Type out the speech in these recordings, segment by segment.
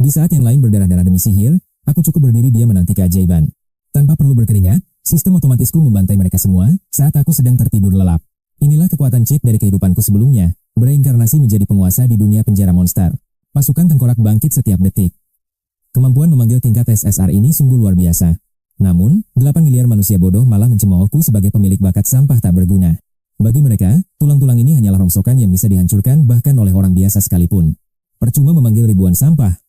Di saat yang lain berdarah-darah demi sihir, aku cukup berdiri diam menanti keajaiban. Tanpa perlu berkeringat, sistem otomatisku membantai mereka semua saat aku sedang tertidur lelap. Inilah kekuatan cheat dari kehidupanku sebelumnya, bereinkarnasi menjadi penguasa di dunia penjara monster. Pasukan tengkorak bangkit setiap detik. Kemampuan memanggil tingkat SSR ini sungguh luar biasa. Namun, 8 miliar manusia bodoh malah mencemoohku sebagai pemilik bakat sampah tak berguna. Bagi mereka, tulang-tulang ini hanyalah rongsokan yang bisa dihancurkan bahkan oleh orang biasa sekalipun. Percuma memanggil ribuan sampah.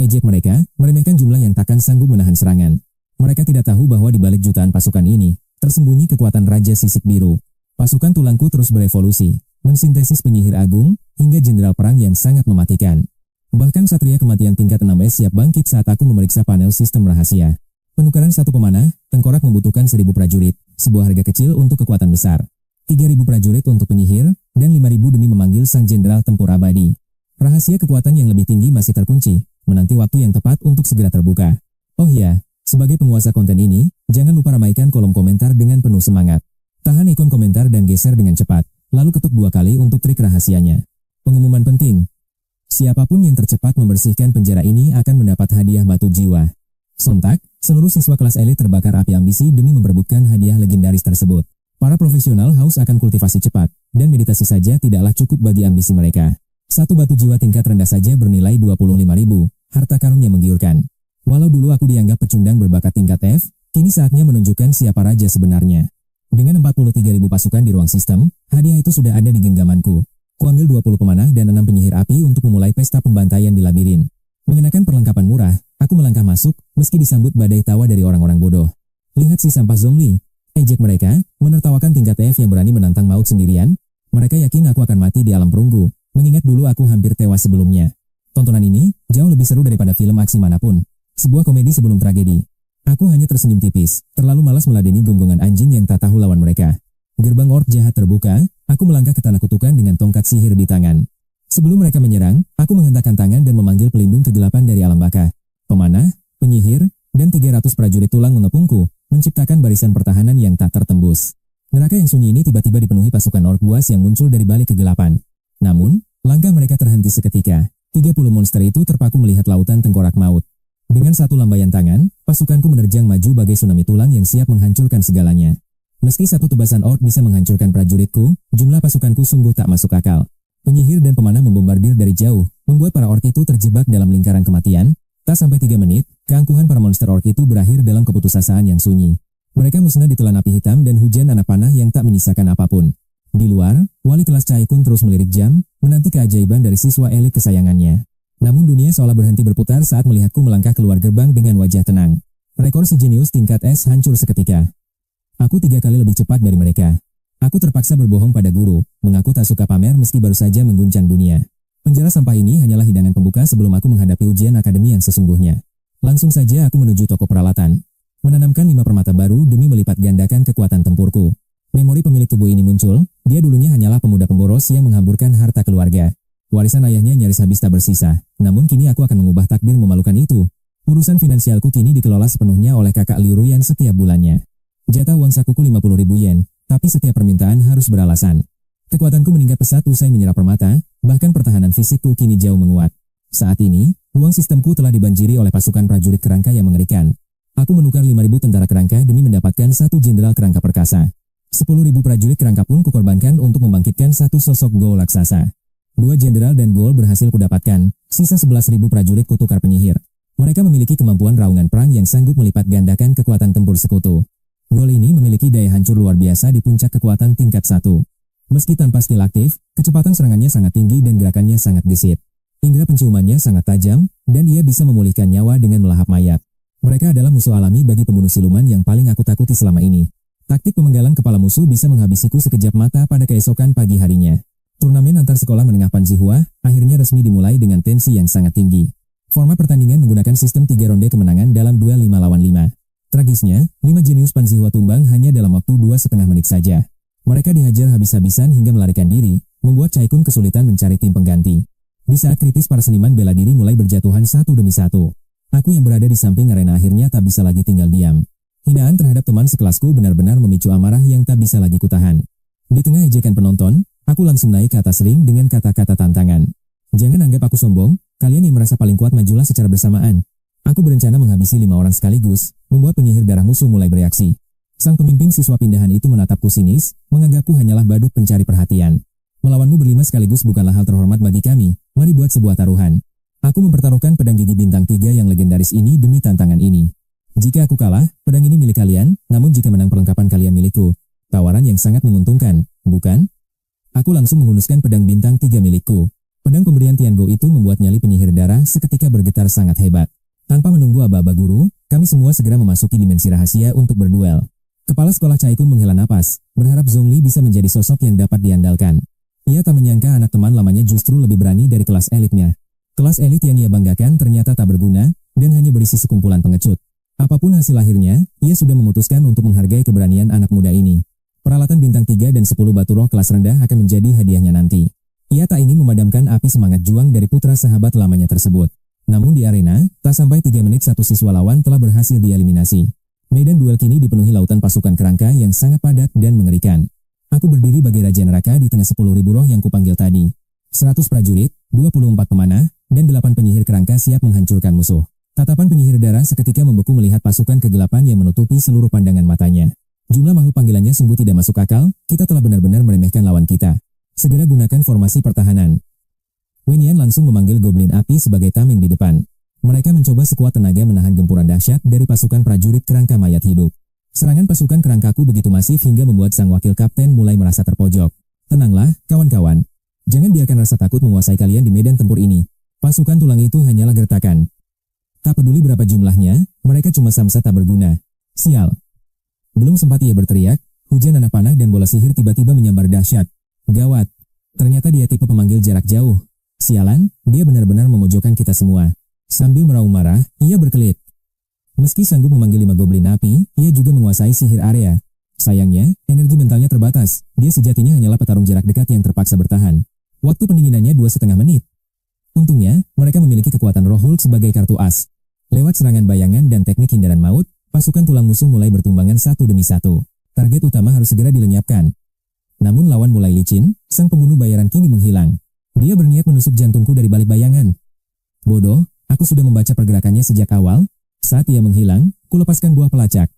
Ejek mereka, meremehkan jumlah yang takkan sanggup menahan serangan. Mereka tidak tahu bahwa di balik jutaan pasukan ini, tersembunyi kekuatan Raja Sisik Biru. Pasukan tulangku terus berevolusi, mensintesis penyihir agung, hingga jenderal perang yang sangat mematikan. Bahkan Satria Kematian tingkat 6S siap bangkit saat aku memeriksa panel sistem rahasia. Penukaran satu pemanah, tengkorak membutuhkan 1000 prajurit, sebuah harga kecil untuk kekuatan besar. 3000 prajurit untuk penyihir, dan 5000 demi memanggil sang jenderal tempur abadi. Rahasia kekuatan yang lebih tinggi masih terkunci, menanti waktu yang tepat untuk segera terbuka. Oh iya, sebagai penguasa konten ini, jangan lupa ramaikan kolom komentar dengan penuh semangat. Tahan ikon komentar dan geser dengan cepat, lalu ketuk 2 kali untuk trik rahasianya. Pengumuman penting. Siapapun yang tercepat membersihkan penjara ini akan mendapat hadiah batu jiwa. Sontak, seluruh siswa kelas elit terbakar api ambisi demi memperebutkan hadiah legendaris tersebut. Para profesional haus akan kultivasi cepat, dan meditasi saja tidaklah cukup bagi ambisi mereka. Satu batu jiwa tingkat rendah saja bernilai 25.000, harta karun yang menggiurkan. Walau dulu aku dianggap pecundang berbakat tingkat F, kini saatnya menunjukkan siapa raja sebenarnya. Dengan 43.000 pasukan di ruang sistem, hadiah itu sudah ada di genggamanku. Kuambil 20 pemanah dan 6 penyihir api untuk memulai pesta pembantaian di labirin. Mengenakan perlengkapan murah, aku melangkah masuk, meski disambut badai tawa dari orang-orang bodoh. Lihat si sampah Zhongli. Ejek mereka, menertawakan tingkat F yang berani menantang maut sendirian. Mereka yakin aku akan mati di alam perunggu, mengingat dulu aku hampir tewas sebelumnya. Tontonan ini jauh lebih seru daripada film aksi manapun. Sebuah komedi sebelum tragedi. Aku hanya tersenyum tipis, terlalu malas meladeni gonggongan anjing yang tak tahu lawan mereka. Gerbang orc jahat terbuka, aku melangkah ke tanah kutukan dengan tongkat sihir di tangan. Sebelum mereka menyerang, aku menghentakkan tangan dan memanggil pelindung kegelapan dari alam baka. Pemanah, penyihir, dan 300 prajurit tulang mengepungku, menciptakan barisan pertahanan yang tak tertembus. Neraka yang sunyi ini tiba-tiba dipenuhi pasukan orc buas yang muncul dari balik kegelapan. Namun, langkah mereka terhenti seketika. 30 monster itu terpaku melihat lautan tengkorak maut. Dengan satu lambaian tangan, pasukanku menerjang maju bagai tsunami tulang yang siap menghancurkan segalanya. Meski satu tebasan orc bisa menghancurkan prajuritku, jumlah pasukanku sungguh tak masuk akal. Penyihir dan pemanah membombardir dari jauh, membuat para orc itu terjebak dalam lingkaran kematian. Tak sampai 3 menit, keangkuhan para monster orc itu berakhir dalam keputusasaan yang sunyi. Mereka musnah ditelan api hitam dan hujan anak panah yang tak menyisakan apapun. Di luar, wali kelas Caikun terus melirik jam, menanti keajaiban dari siswa elit kesayangannya. Namun dunia seolah berhenti berputar saat melihatku melangkah keluar gerbang dengan wajah tenang. Rekor si jenius tingkat S hancur seketika. Aku 3 kali lebih cepat dari mereka. Aku terpaksa berbohong pada guru, mengaku tak suka pamer meski baru saja mengguncang dunia. Penjara sampah ini hanyalah hidangan pembuka sebelum aku menghadapi ujian akademi yang sesungguhnya. Langsung saja aku menuju toko peralatan. Menanamkan 5 permata baru demi melipat gandakan kekuatan tempurku. Memori pemilik tubuh ini muncul, dia dulunya hanyalah pemuda pemboros yang menghamburkan harta keluarga. Warisan ayahnya nyaris habis tak bersisa, namun kini aku akan mengubah takdir memalukan itu. Urusan finansialku kini dikelola sepenuhnya oleh kakak Liu Ruyan setiap bulannya. Jatah uang sakuku 50.000 yen, tapi setiap permintaan harus beralasan. Kekuatanku meningkat pesat usai menyerap permata, bahkan pertahanan fisikku kini jauh menguat. Saat ini, ruang sistemku telah dibanjiri oleh pasukan prajurit kerangka yang mengerikan. Aku menukar 5.000 tentara kerangka demi mendapatkan satu jenderal kerangka perkasa. 10.000 prajurit kerangka pun kukorbankan untuk membangkitkan satu sosok ghoul raksasa. 2 jenderal dan ghoul berhasil kudapatkan, sisa 11.000 prajurit kutukar penyihir. Mereka memiliki kemampuan raungan perang yang sanggup melipat gandakan kekuatan tempur sekutu. Ghoul ini memiliki daya hancur luar biasa di puncak kekuatan tingkat 1. Meski tanpa skill aktif, kecepatan serangannya sangat tinggi dan gerakannya sangat gesit. Indera penciumannya sangat tajam, dan ia bisa memulihkan nyawa dengan melahap mayat. Mereka adalah musuh alami bagi pembunuh siluman yang paling aku takuti selama ini. Taktik pemenggalan kepala musuh bisa menghabisiku sekejap mata pada keesokan pagi harinya. Turnamen antar sekolah menengah Panzihua akhirnya resmi dimulai dengan tensi yang sangat tinggi. Format pertandingan menggunakan sistem 3 ronde kemenangan dalam duel 5 lawan 5. Tragisnya, 5 jenius Panzihua tumbang hanya dalam waktu 2,5 menit saja. Mereka dihajar habis-habisan hingga melarikan diri, membuat Caikun kesulitan mencari tim pengganti. Di saat kritis para seniman bela diri mulai berjatuhan satu demi satu. Aku yang berada di samping arena akhirnya tak bisa lagi tinggal diam. Hinaan terhadap teman sekelasku benar-benar memicu amarah yang tak bisa lagi kutahan. Di tengah ejekan penonton, aku langsung naik ke atas ring dengan kata-kata tantangan. Jangan anggap aku sombong, Kalian yang merasa paling kuat majulah secara bersamaan. Aku berencana menghabisi 5 orang sekaligus, membuat penyihir darah musuh mulai bereaksi. Sang pemimpin siswa pindahan itu menatapku sinis, menganggapku hanyalah badut pencari perhatian. Melawanmu berlima sekaligus bukanlah hal terhormat bagi kami, mari buat sebuah taruhan. Aku mempertaruhkan pedang gigi bintang 3 yang legendaris ini demi tantangan ini. Jika aku kalah, pedang ini milik kalian, namun jika menang perlengkapan kalian milikku. Tawaran yang sangat menguntungkan, bukan? Aku langsung menghunuskan pedang bintang 3 milikku. Pedang pemberian Tiango itu membuat nyali penyihir darah seketika bergetar sangat hebat. Tanpa menunggu aba-aba guru, kami semua segera memasuki dimensi rahasia untuk berduel. Kepala sekolah Caikun menghela napas, berharap Zhongli bisa menjadi sosok yang dapat diandalkan. Ia tak menyangka anak teman lamanya justru lebih berani dari kelas elitnya. Kelas elit yang ia banggakan ternyata tak berguna, dan hanya berisi sekumpulan pengecut. Apapun hasil akhirnya, ia sudah memutuskan untuk menghargai keberanian anak muda ini. Peralatan bintang 3 dan 10 batu roh kelas rendah akan menjadi hadiahnya nanti. Ia tak ingin memadamkan api semangat juang dari putra sahabat lamanya tersebut. Namun di arena, tak sampai 3 menit satu siswa lawan telah berhasil dieliminasi. Medan duel kini dipenuhi lautan pasukan kerangka yang sangat padat dan mengerikan. Aku berdiri bagai Raja Neraka di tengah 10.000 roh yang kupanggil tadi. 100 prajurit, 24 pemanah, dan 8 penyihir kerangka siap menghancurkan musuh. Tatapan penyihir darah seketika membeku melihat pasukan kegelapan yang menutupi seluruh pandangan matanya. Jumlah makhluk panggilannya sungguh tidak masuk akal, kita telah benar-benar meremehkan lawan kita. Segera gunakan formasi pertahanan. Wenian langsung memanggil goblin api sebagai tameng di depan. Mereka mencoba sekuat tenaga menahan gempuran dahsyat dari pasukan prajurit kerangka mayat hidup. Serangan pasukan kerangkaku begitu masif hingga membuat sang wakil kapten mulai merasa terpojok. Tenanglah, kawan-kawan. Jangan biarkan rasa takut menguasai kalian di medan tempur ini. Pasukan tulang itu hanyalah gertakan. Tak peduli berapa jumlahnya, mereka cuma samsa tak berguna. Sial. Belum sempat ia berteriak, hujan anak panah dan bola sihir tiba-tiba menyambar dahsyat. Gawat. Ternyata dia tipe pemanggil jarak jauh. Sialan, dia benar-benar memojokkan kita semua. Sambil meraung marah, ia berkelit. Meski sanggup memanggil 5 goblin api, ia juga menguasai sihir area. Sayangnya, energi mentalnya terbatas. Dia sejatinya hanyalah petarung jarak dekat yang terpaksa bertahan. Waktu pendinginannya 2,5 menit. Untungnya, mereka memiliki kekuatan roh Hulk sebagai kartu as. Lewat serangan bayangan dan teknik hindaran maut, pasukan tulang musuh mulai bertumbangan satu demi satu. Target utama harus segera dilenyapkan. Namun lawan mulai licin, sang pembunuh bayaran kini menghilang. Dia berniat menusuk jantungku dari balik bayangan. Bodoh, aku sudah membaca pergerakannya sejak awal. Saat ia menghilang, kulepaskan buah pelacak.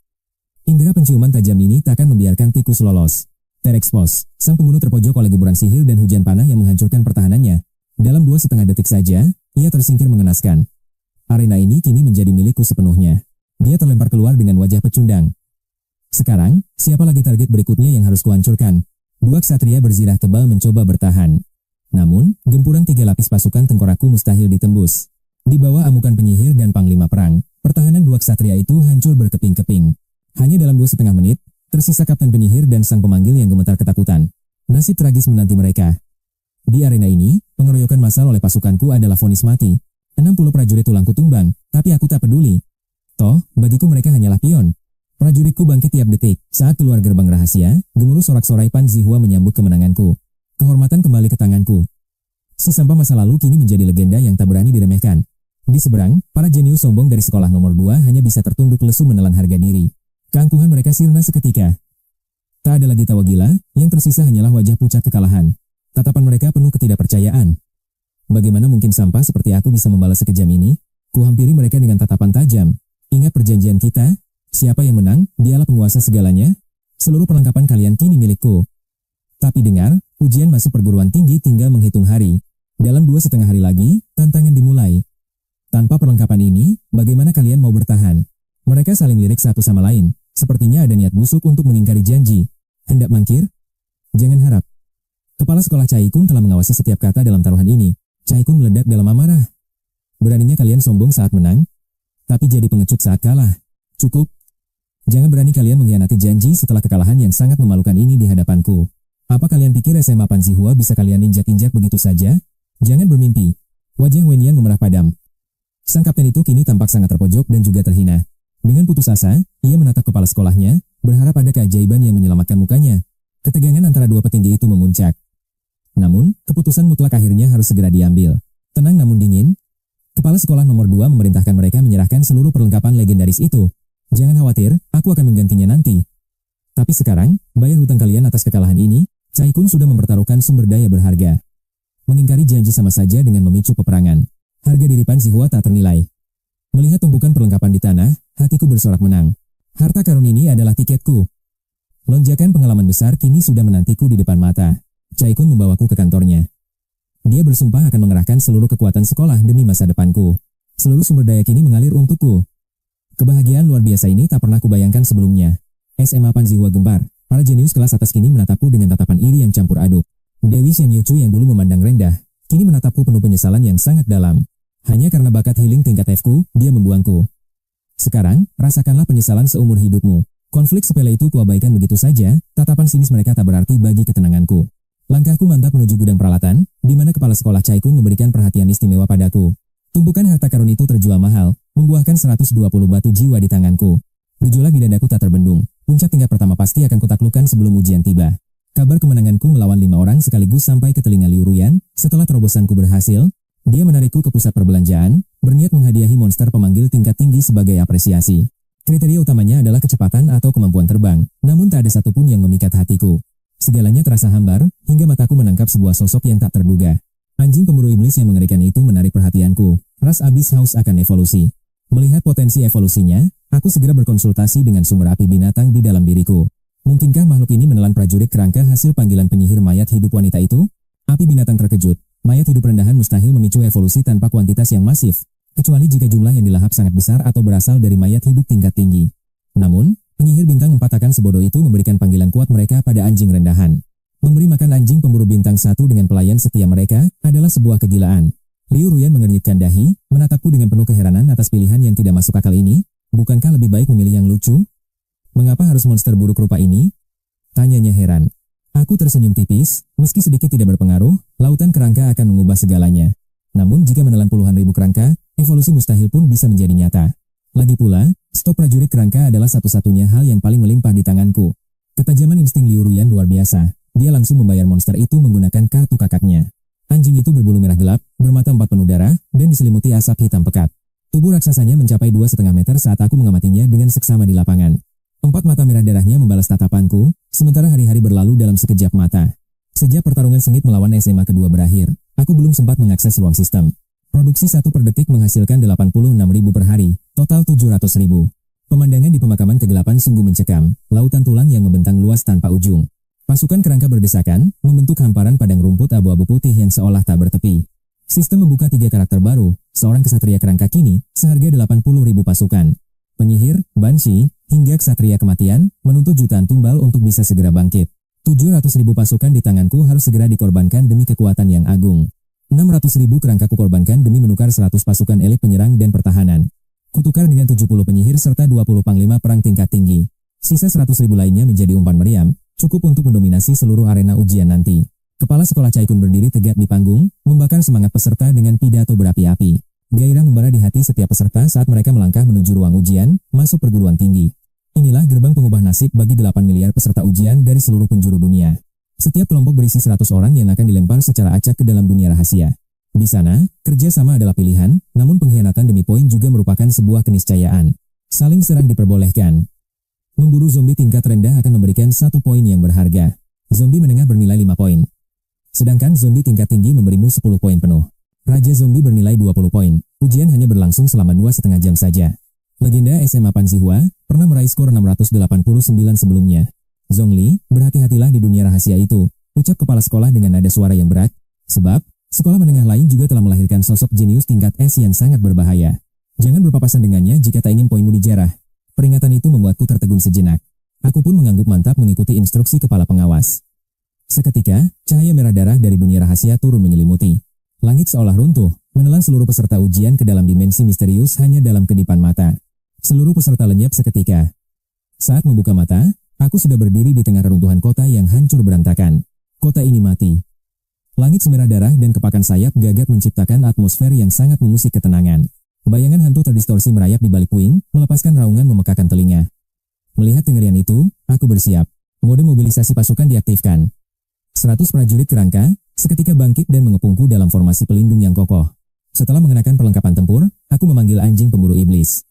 Indera penciuman tajam ini takkan membiarkan tikus lolos. Terekspos, sang pembunuh terpojok oleh gemburan sihir dan hujan panah yang menghancurkan pertahanannya. Dalam 2,5 detik saja, ia tersingkir mengenaskan. Arena ini kini menjadi milikku sepenuhnya. Dia terlempar keluar dengan wajah pecundang. Sekarang, siapa lagi target berikutnya yang harus kuhancurkan? 2 ksatria berzirah tebal mencoba bertahan. Namun, gempuran 3 lapis pasukan tengkorakku mustahil ditembus. Di bawah amukan penyihir dan panglima perang, pertahanan 2 ksatria itu hancur berkeping-keping. Hanya dalam 2,5 menit, tersisa kapten penyihir dan sang pemanggil yang gemetar ketakutan. Nasib tragis menanti mereka. Di arena ini, pengeroyokan massal oleh pasukanku adalah vonis mati. 60 prajurit tulangku tumbang, tapi aku tak peduli. Toh, bagiku mereka hanyalah pion. Prajuritku bangkit tiap detik. Saat keluar gerbang rahasia, gemuruh sorak-sorai Pan Zihua menyambut kemenanganku. Kehormatan kembali ke tanganku. Si sampah masa lalu kini menjadi legenda yang tak berani diremehkan. Di seberang, para jenius sombong dari sekolah nomor 2 hanya bisa tertunduk lesu menelan harga diri. Keangkuhan mereka sirna seketika. Tak ada lagi tawa gila, yang tersisa hanyalah wajah pucat kekalahan. Tatapan mereka penuh ketidakpercayaan. Bagaimana mungkin sampah seperti aku bisa membalas sekejam ini? Kuhampiri mereka dengan tatapan tajam. Ingat perjanjian kita? Siapa yang menang, dialah penguasa segalanya. Seluruh perlengkapan kalian kini milikku. Tapi dengar, ujian masuk perguruan tinggi tinggal menghitung hari. Dalam 2,5 hari lagi, tantangan dimulai. Tanpa perlengkapan ini, bagaimana kalian mau bertahan? Mereka saling lirik satu sama lain. Sepertinya ada niat busuk untuk mengingkari janji. Hendak mangkir? Jangan harap. Kepala sekolah Caikun telah mengawasi setiap kata dalam taruhan ini. Caikun meledak dalam amarah. Beraninya kalian sombong saat menang, tapi jadi pengecut saat kalah. Cukup. Jangan berani kalian mengkhianati janji setelah kekalahan yang sangat memalukan ini di hadapanku. Apa kalian pikir SMA Pan Zihua bisa kalian injak-injak begitu saja? Jangan bermimpi. Wajah Wenian memerah padam. Sang kapten itu kini tampak sangat terpojok dan juga terhina. Dengan putus asa, ia menatap kepala sekolahnya, berharap ada keajaiban yang menyelamatkan mukanya. Ketegangan antara 2 petinggi itu memuncak. Namun, keputusan mutlak akhirnya harus segera diambil. Tenang namun dingin, kepala sekolah nomor 2 memerintahkan mereka menyerahkan seluruh perlengkapan legendaris itu. Jangan khawatir, aku akan menggantinya nanti. Tapi sekarang, bayar hutang kalian atas kekalahan ini. Caikun sudah mempertaruhkan sumber daya berharga. Mengingkari janji sama saja dengan memicu peperangan. Harga diri Pan Zihua tak ternilai. Melihat tumpukan perlengkapan di tanah, hatiku bersorak menang. Harta karun ini adalah tiketku. Lonjakan pengalaman besar kini sudah menantiku di depan mata. Cai Kun membawaku ke kantornya. Dia bersumpah akan mengerahkan seluruh kekuatan sekolah demi masa depanku. Seluruh sumber daya kini mengalir untukku. Kebahagiaan luar biasa ini tak pernah kubayangkan sebelumnya. SMA Pan Zihua gempar. Para jenius kelas atas kini menatapku dengan tatapan iri yang campur aduk. Dewi Shen Yuchu yang dulu memandang rendah, kini menatapku penuh penyesalan yang sangat dalam. Hanya karena bakat healing tingkat F-ku, dia membuangku. Sekarang, rasakanlah penyesalan seumur hidupmu. Konflik sepele itu kuabaikan begitu saja, tatapan sinis mereka tak berarti bagi ketenanganku. Langkahku mantap menuju gudang peralatan, di mana kepala sekolah Cai Kun memberikan perhatian istimewa padaku. Tumpukan harta karun itu terjual mahal, membuahkan 120 batu jiwa di tanganku. Gejolak di dadaku tak terbendung. Puncak tingkat pertama pasti akan kutaklukkan sebelum ujian tiba. Kabar kemenanganku melawan 5 orang sekaligus sampai ke telinga Liu Ruyan. Setelah terobosanku berhasil, dia menarikku ke pusat perbelanjaan, berniat menghadiahi monster pemanggil tingkat tinggi sebagai apresiasi. Kriteria utamanya adalah kecepatan atau kemampuan terbang, namun tak ada satupun yang memikat hatiku. Segalanya terasa hambar, hingga mataku menangkap sebuah sosok yang tak terduga. Anjing pemburu iblis yang mengerikan itu menarik perhatianku. Ras Abyss House akan evolusi. Melihat potensi evolusinya, aku segera berkonsultasi dengan sumber api binatang di dalam diriku. Mungkinkah makhluk ini menelan prajurit kerangka hasil panggilan penyihir mayat hidup wanita itu? Api binatang terkejut. Mayat hidup rendahan mustahil memicu evolusi tanpa kuantitas yang masif, kecuali jika jumlah yang dilahap sangat besar atau berasal dari mayat hidup tingkat tinggi. Namun, penyihir bintang 4 akan sebodoh itu memberikan panggilan kuat mereka pada anjing rendahan. Memberi makan anjing pemburu bintang 1 dengan pelayan setia mereka adalah sebuah kegilaan. Liu Ruyan mengernyitkan dahi, menatapku dengan penuh keheranan atas pilihan yang tidak masuk akal ini. Bukankah lebih baik memilih yang lucu? Mengapa harus monster buruk rupa ini? Tanyanya heran. Aku tersenyum tipis, meski sedikit tidak berpengaruh, lautan kerangka akan mengubah segalanya. Namun jika menelan puluhan ribu kerangka, evolusi mustahil pun bisa menjadi nyata. Lagi pula, stok prajurit kerangka adalah satu-satunya hal yang paling melimpah di tanganku. Ketajaman insting Liu Ruyan luar biasa. Dia langsung membayar monster itu menggunakan kartu kakaknya. Anjing itu berbulu merah gelap, bermata 4 penuh darah, dan diselimuti asap hitam pekat. Tubuh raksasanya mencapai 2,5 meter saat aku mengamatinya dengan seksama di lapangan. 4 mata merah darahnya membalas tatapanku, sementara hari-hari berlalu dalam sekejap mata. Sejak pertarungan sengit melawan SMA kedua berakhir, aku belum sempat mengakses ruang sistem. Produksi 1 per detik menghasilkan 86.000 per hari, total 700.000. Pemandangan di pemakaman kegelapan sungguh mencekam, lautan tulang yang membentang luas tanpa ujung. Pasukan kerangka berdesakan, membentuk hamparan padang rumput abu-abu putih yang seolah tak bertepi. Sistem membuka 3 karakter baru, seorang kesatria kerangka kini, seharga 80.000 pasukan. Penyihir, Banshee, hingga ksatria kematian, menuntut jutaan tumbal untuk bisa segera bangkit. 700.000 pasukan di tanganku harus segera dikorbankan demi kekuatan yang agung. 600.000 kerangka kukorbankan demi menukar 100 pasukan elit penyerang dan pertahanan. Kutukar dengan 70 penyihir serta 20 panglima perang tingkat tinggi. Sisa 100.000 lainnya menjadi umpan meriam, cukup untuk mendominasi seluruh arena ujian nanti. Kepala sekolah Cai Kun berdiri tegak di panggung, membakar semangat peserta dengan pidato berapi-api. Gairah membara di hati setiap peserta saat mereka melangkah menuju ruang ujian, masuk perguruan tinggi. Inilah gerbang pengubah nasib bagi 8 miliar peserta ujian dari seluruh penjuru dunia. Setiap kelompok berisi 100 orang yang akan dilempar secara acak ke dalam dunia rahasia. Di sana, kerja sama adalah pilihan, namun pengkhianatan demi poin juga merupakan sebuah keniscayaan. Saling serang diperbolehkan. Memburu zombie tingkat rendah akan memberikan 1 poin yang berharga. Zombie menengah bernilai 5 poin. Sedangkan zombie tingkat tinggi memberimu 10 poin penuh. Raja zombie bernilai 20 poin. Ujian hanya berlangsung selama 2,5 jam saja. Legenda SMA Pan Zihua pernah meraih skor 689 sebelumnya. Zhongli, berhati-hatilah di dunia rahasia itu, ucap kepala sekolah dengan nada suara yang berat. Sebab, sekolah menengah lain juga telah melahirkan sosok jenius tingkat S yang sangat berbahaya. Jangan berpapasan dengannya jika tak ingin poinmu dijarah. Peringatan itu membuatku tertegun sejenak. Aku pun mengangguk mantap mengikuti instruksi kepala pengawas. Seketika, cahaya merah darah dari dunia rahasia turun menyelimuti. Langit seolah runtuh, menelan seluruh peserta ujian ke dalam dimensi misterius hanya dalam kedipan mata. Seluruh peserta lenyap seketika. Saat membuka mata, aku sudah berdiri di tengah reruntuhan kota yang hancur berantakan. Kota ini mati. Langit semerah darah dan kepakan sayap gagap menciptakan atmosfer yang sangat mengusik ketenangan. Bayangan hantu terdistorsi merayap di balik puing, melepaskan raungan memekakan telinga. Melihat kengerian itu, aku bersiap. Mode mobilisasi pasukan diaktifkan. 100 prajurit kerangka, seketika bangkit dan mengepungku dalam formasi pelindung yang kokoh. Setelah mengenakan perlengkapan tempur, aku memanggil anjing pemburu iblis.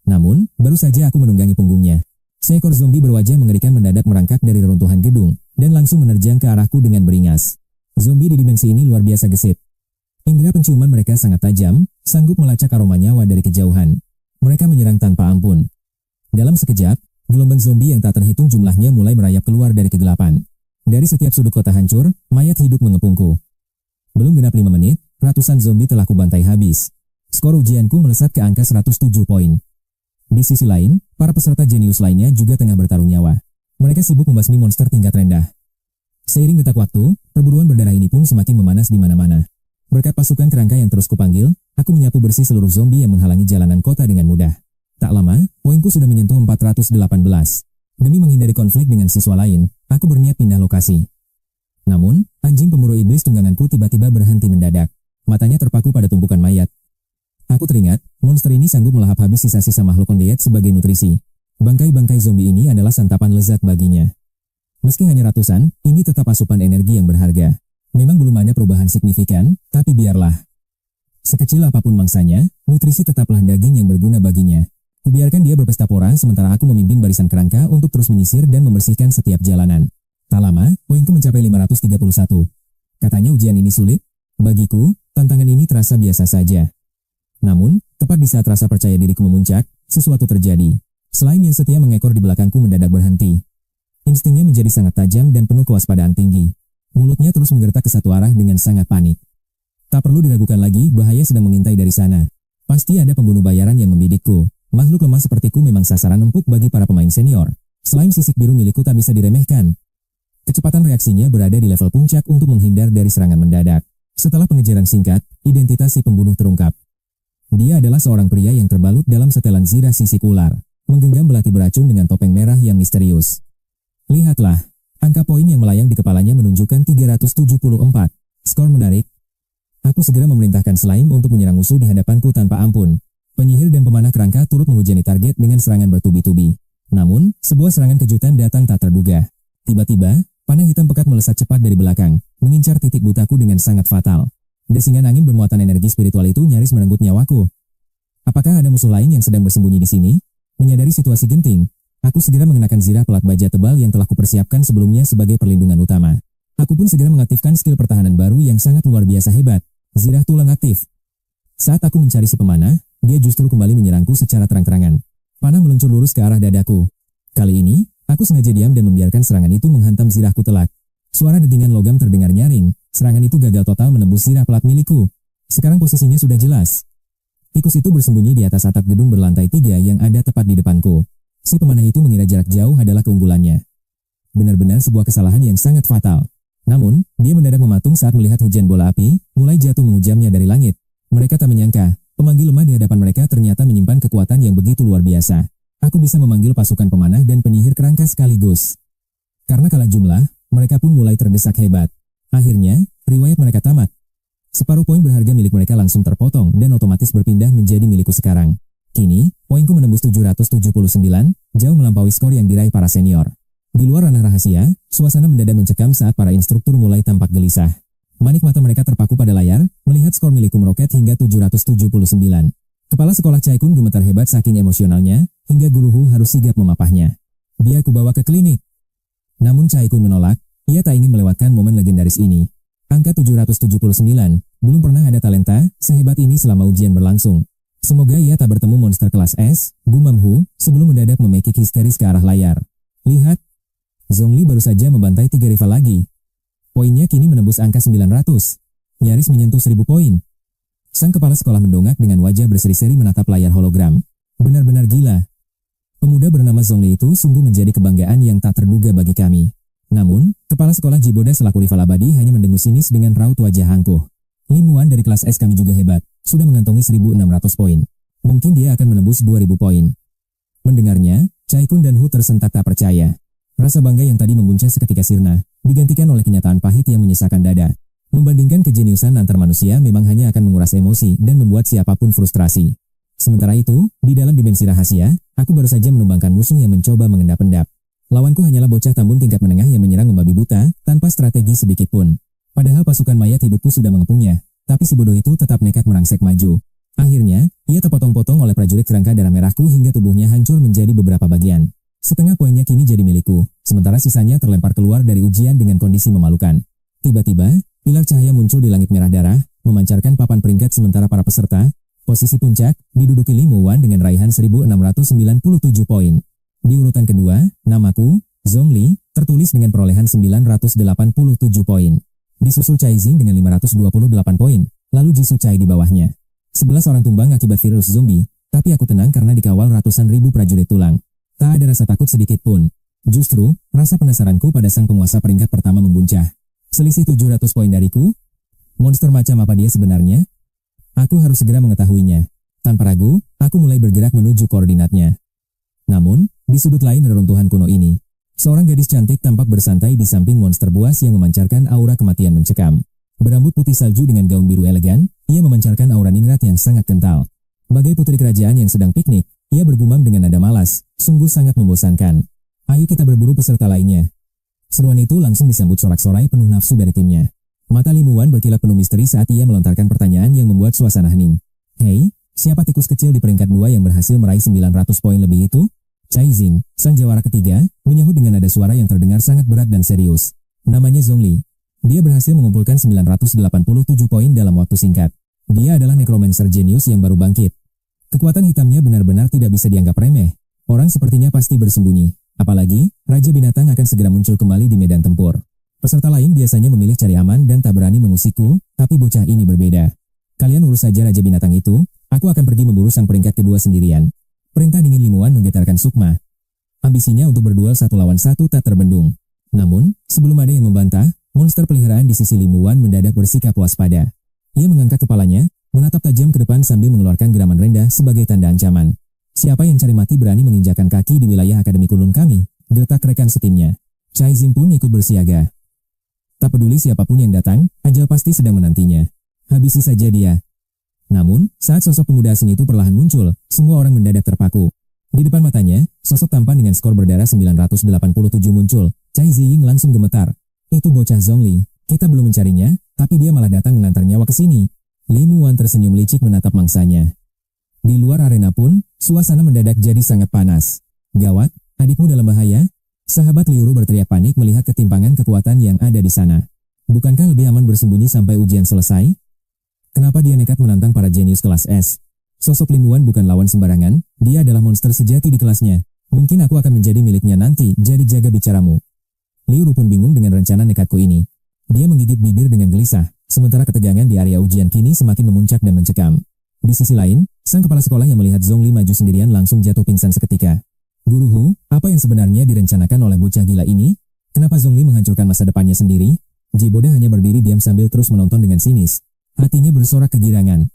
Namun, baru saja aku menunggangi punggungnya. Seekor zombie berwajah mengerikan mendadak merangkak dari reruntuhan gedung, dan langsung menerjang ke arahku dengan beringas. Zombie di dimensi ini luar biasa gesit. Indera penciuman mereka sangat tajam, sanggup melacak aroma nyawa dari kejauhan. Mereka menyerang tanpa ampun. Dalam sekejap, gelombang zombie yang tak terhitung jumlahnya mulai merayap keluar dari kegelapan. Dari setiap sudut kota hancur, mayat hidup mengepungku. Belum genap 5 menit, ratusan zombie telah kubantai habis. Skor ujianku melesat ke angka 107 poin. Di sisi lain, para peserta jenius lainnya juga tengah bertarung nyawa. Mereka sibuk membasmi monster tingkat rendah. Seiring detak waktu, perburuan berdarah ini pun semakin memanas di mana-mana. Berkat pasukan kerangka yang terus kupanggil, aku menyapu bersih seluruh zombie yang menghalangi jalanan kota dengan mudah. Tak lama, poinku sudah menyentuh 418. Demi menghindari konflik dengan siswa lain, aku berniat pindah lokasi. Namun, anjing pemburu iblis tungganganku tiba-tiba berhenti mendadak. Matanya terpaku pada tumpukan mayat. Aku teringat, monster ini sanggup melahap habis sisa-sisa makhluk undead sebagai nutrisi. Bangkai-bangkai zombie ini adalah santapan lezat baginya. Meski hanya ratusan, ini tetap asupan energi yang berharga. Memang belum ada perubahan signifikan, tapi biarlah. Sekecil apapun mangsanya, nutrisi tetaplah daging yang berguna baginya. Kubiarkan dia berpesta pora sementara aku memimpin barisan kerangka untuk terus menyisir dan membersihkan setiap jalanan. Tak lama, poinku mencapai 531. Katanya ujian ini sulit? Bagiku, tantangan ini terasa biasa saja. Namun, tepat di saat rasa percaya diriku memuncak, sesuatu terjadi. Slime yang setia mengekor di belakangku mendadak berhenti. Instingnya menjadi sangat tajam dan penuh kewaspadaan tinggi. Mulutnya terus menggertak ke satu arah dengan sangat panik. Tak perlu diragukan lagi, bahaya sedang mengintai dari sana. Pasti ada pembunuh bayaran yang membidikku. Makhluk lemah sepertiku memang sasaran empuk bagi para pemain senior. Slime sisik biru milikku tak bisa diremehkan. Kecepatan reaksinya berada di level puncak untuk menghindar dari serangan mendadak. Setelah pengejaran singkat, identitas si pembunuh terungkap. Dia adalah seorang pria yang terbalut dalam setelan zirah sisik ular, menggenggam belati beracun dengan topeng merah yang misterius. Lihatlah. Angka poin yang melayang di kepalanya menunjukkan 374. Skor menarik. Aku segera memerintahkan slime untuk menyerang musuh di hadapanku tanpa ampun. Penyihir dan pemanah kerangka turut menghujani target dengan serangan bertubi-tubi. Namun, sebuah serangan kejutan datang tak terduga. Tiba-tiba, panah hitam pekat melesat cepat dari belakang, mengincar titik butaku dengan sangat fatal. Desingan angin bermuatan energi spiritual itu nyaris merenggut nyawaku. Apakah ada musuh lain yang sedang bersembunyi di sini? Menyadari situasi genting, aku segera mengenakan zirah pelat baja tebal yang telah kupersiapkan sebelumnya sebagai perlindungan utama. Aku pun segera mengaktifkan skill pertahanan baru yang sangat luar biasa hebat, zirah tulang aktif. Saat aku mencari si pemanah, dia justru kembali menyerangku secara terang-terangan. Panah meluncur lurus ke arah dadaku. Kali ini, aku sengaja diam dan membiarkan serangan itu menghantam zirahku telak. Suara dedingan logam terdengar nyaring, serangan itu gagal total menembus zirah pelat milikku. Sekarang posisinya sudah jelas. Tikus itu bersembunyi di atas atap gedung berlantai 3 yang ada tepat di depanku. Si pemanah itu mengira jarak jauh adalah keunggulannya. Benar-benar sebuah kesalahan yang sangat fatal. Namun, dia mendadak mematung saat melihat hujan bola api mulai jatuh menghujamnya dari langit. Mereka tak menyangka, pemanggil lemah di hadapan mereka ternyata menyimpan kekuatan yang begitu luar biasa. Aku bisa memanggil pasukan pemanah dan penyihir kerangka sekaligus. Karena kalah jumlah, mereka pun mulai terdesak hebat. Akhirnya, riwayat mereka tamat. Separuh poin berharga milik mereka langsung terpotong dan otomatis berpindah menjadi milikku sekarang. Kini, poinku menembus 779, jauh melampaui skor yang diraih para senior. Di luar ranah rahasia, suasana mendadak mencekam saat para instruktur mulai tampak gelisah. Manik mata mereka terpaku pada layar, melihat skor milikku meroket hingga 779. Kepala sekolah Caikun gemetar hebat saking emosionalnya, hingga guruhu harus sigap memapahnya. Dia kubawa ke klinik. Namun Caikun menolak, ia tak ingin melewatkan momen legendaris ini. Angka 779, belum pernah ada talenta sehebat ini selama ujian berlangsung. Semoga ia tak bertemu monster kelas S, gumam Hu, sebelum mendadak memekik histeris ke arah layar. Lihat, Zhongli baru saja membantai 3 rival lagi. Poinnya kini menembus angka 900, nyaris menyentuh 1000 poin. Sang kepala sekolah mendongak dengan wajah berseri-seri menatap layar hologram. Benar-benar gila. Pemuda bernama Zhongli itu sungguh menjadi kebanggaan yang tak terduga bagi kami. Namun, kepala sekolah Jiboda selaku rival abadi hanya mendengus sinis dengan raut wajah angkuh. Limuan dari kelas S kami juga hebat, sudah mengantongi 1600 poin. Mungkin dia akan menembus 2000 poin. Mendengarnya, Caikun dan Hu tersentak tak percaya. Rasa bangga yang tadi membuncah seketika sirna, digantikan oleh kenyataan pahit yang menyisakan dada. Membandingkan kejeniusan antar manusia memang hanya akan menguras emosi dan membuat siapapun frustrasi. Sementara itu, di dalam dimensi rahasia, aku baru saja menumbangkan musuh yang mencoba mengendap-endap. Lawanku hanyalah bocah tambun tingkat menengah yang menyerang membabi buta, tanpa strategi sedikit pun. Padahal pasukan mayat hidupku sudah mengepungnya, tapi si bodoh itu tetap nekat merangsek maju. Akhirnya, ia terpotong-potong oleh prajurit kerangka darah merahku hingga tubuhnya hancur menjadi beberapa bagian. Setengah poinnya kini jadi milikku, sementara sisanya terlempar keluar dari ujian dengan kondisi memalukan. Tiba-tiba, pilar cahaya muncul di langit merah darah, memancarkan papan peringkat sementara para peserta. Posisi puncak diduduki Lee Mo-wan dengan raihan 1697 poin. Di urutan kedua, namaku, Zhongli, tertulis dengan perolehan 987 poin. Disusul Cai Jing dengan 528 poin, lalu Jisoo Chai di bawahnya. 11 orang tumbang akibat virus zombie, tapi aku tenang karena dikawal ratusan ribu prajurit tulang. Tak ada rasa takut sedikit pun. Justru, rasa penasaranku pada sang penguasa peringkat pertama membuncah. Selisih 700 poin dariku? Monster macam apa dia sebenarnya? Aku harus segera mengetahuinya. Tanpa ragu, aku mulai bergerak menuju koordinatnya. Namun, di sudut lain reruntuhan kuno ini, seorang gadis cantik tampak bersantai di samping monster buas yang memancarkan aura kematian mencekam. Berambut putih salju dengan gaun biru elegan, ia memancarkan aura ningrat yang sangat kental. Bagai putri kerajaan yang sedang piknik, ia bergumam dengan nada malas, sungguh sangat membosankan. Ayo kita berburu peserta lainnya. Seruan itu langsung disambut sorak-sorai penuh nafsu dari timnya. Mata Lee Mo-wan berkilat penuh misteri saat ia melontarkan pertanyaan yang membuat suasana hening. Hei, siapa tikus kecil di peringkat 2 yang berhasil meraih 900 poin lebih itu? Cai Jing, sang jawara ketiga, menyahut dengan nada suara yang terdengar sangat berat dan serius. Namanya Zhongli. Dia berhasil mengumpulkan 987 poin dalam waktu singkat. Dia adalah necromancer jenius yang baru bangkit. Kekuatan hitamnya benar-benar tidak bisa dianggap remeh. Orang sepertinya pasti bersembunyi. Apalagi, Raja Binatang akan segera muncul kembali di medan tempur. Peserta lain biasanya memilih cari aman dan tak berani mengusikku, tapi bocah ini berbeda. Kalian urus saja Raja Binatang itu, aku akan pergi memburu sang peringkat kedua sendirian. Perintah dingin Lee Mo-wan menggetarkan sukma. Ambisinya untuk berduel 1 lawan 1 tak terbendung. Namun, sebelum ada yang membantah, monster peliharaan di sisi Lee Mo-wan mendadak bersikap waspada. Ia mengangkat kepalanya, menatap tajam ke depan sambil mengeluarkan geraman rendah sebagai tanda ancaman. Siapa yang cari mati berani menginjakan kaki di wilayah Akademi Kulun kami, gertak rekan setimnya. Cai Jing pun ikut bersiaga. Tak peduli siapapun yang datang, ajal pasti sedang menantinya. Habisi saja dia. Namun, saat sosok pemuda asing itu perlahan muncul, semua orang mendadak terpaku. Di depan matanya, sosok tampan dengan skor berdarah 987 muncul. Cai Jing langsung gemetar. Itu bocah Zhongli. Kita belum mencarinya, tapi dia malah datang mengantar nyawa ke sini. Lee Mo-wan tersenyum licik menatap mangsanya. Di luar arena pun, suasana mendadak jadi sangat panas. Gawat, adikmu dalam bahaya? Sahabat Liuru berteriak panik melihat ketimpangan kekuatan yang ada di sana. Bukankah lebih aman bersembunyi sampai ujian selesai? Kenapa dia nekat menantang para jenius kelas S? Sosok Lee Mo-wan bukan lawan sembarangan, dia adalah monster sejati di kelasnya. Mungkin aku akan menjadi miliknya nanti, jadi jaga bicaramu. Liuru pun bingung dengan rencana nekatku ini. Dia menggigit bibir dengan gelisah, sementara ketegangan di area ujian kini semakin memuncak dan mencekam. Di sisi lain, sang kepala sekolah yang melihat Zhongli maju sendirian langsung jatuh pingsan seketika. Guru Hu, apa yang sebenarnya direncanakan oleh bocah gila ini? Kenapa Zhongli menghancurkan masa depannya sendiri? Jiboda hanya berdiri diam sambil terus menonton dengan sinis. Hatinya bersorak kegirangan.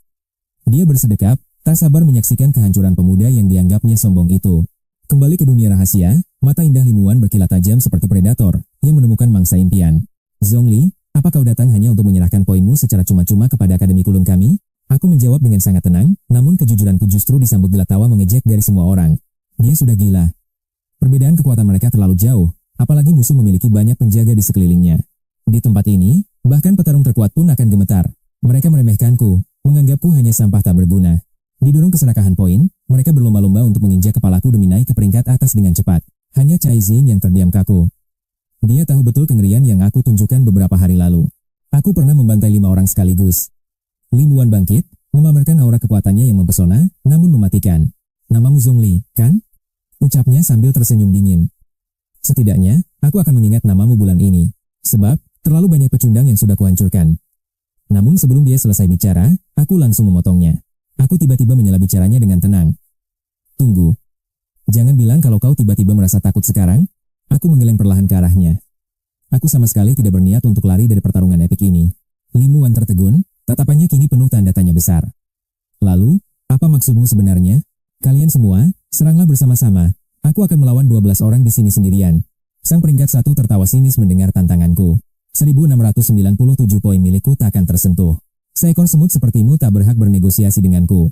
Dia bersedekap, tak sabar menyaksikan kehancuran pemuda yang dianggapnya sombong itu. Kembali ke dunia rahasia, mata indah Lee Mo-wan berkilat tajam seperti predator yang menemukan mangsa impian. Zhongli, apa kau datang hanya untuk menyerahkan poinmu secara cuma-cuma kepada Akademi Kulun kami? Aku menjawab dengan sangat tenang, namun kejujuranku justru disambut gelak tawa mengejek dari semua orang. Dia sudah gila. Perbedaan kekuatan mereka terlalu jauh, apalagi musuh memiliki banyak penjaga di sekelilingnya. Di tempat ini, bahkan petarung terkuat pun akan gemetar. Mereka meremehkanku, menganggapku hanya sampah tak berguna. Didorong keserakahan poin, mereka berlomba-lomba untuk menginjak kepalaku demi naik ke peringkat atas dengan cepat. Hanya Cai Jing yang terdiam kaku. Dia tahu betul kengerian yang aku tunjukkan beberapa hari lalu. Aku pernah membantai 5 orang sekaligus. Lee Mo-wan bangkit, memamerkan aura kekuatannya yang mempesona, namun mematikan. Namamu Zhongli, kan? Ucapnya sambil tersenyum dingin. Setidaknya, aku akan mengingat namamu bulan ini. Sebab, terlalu banyak pecundang yang sudah kuhancurkan. Namun sebelum dia selesai bicara, aku langsung memotongnya. Aku tiba-tiba menyela bicaranya dengan tenang. Tunggu. Jangan bilang kalau kau tiba-tiba merasa takut sekarang. Aku menggeleng perlahan ke arahnya. Aku sama sekali tidak berniat untuk lari dari pertarungan epik ini. Lee Mo-wan tertegun, tatapannya kini penuh tanda tanya besar. Lalu, apa maksudmu sebenarnya? Kalian semua, seranglah bersama-sama. Aku akan melawan 12 orang di sini sendirian. Sang peringkat 1 tertawa sinis mendengar tantanganku. 1697 poin milikku tak akan tersentuh. Seekor semut sepertimu tak berhak bernegosiasi denganku.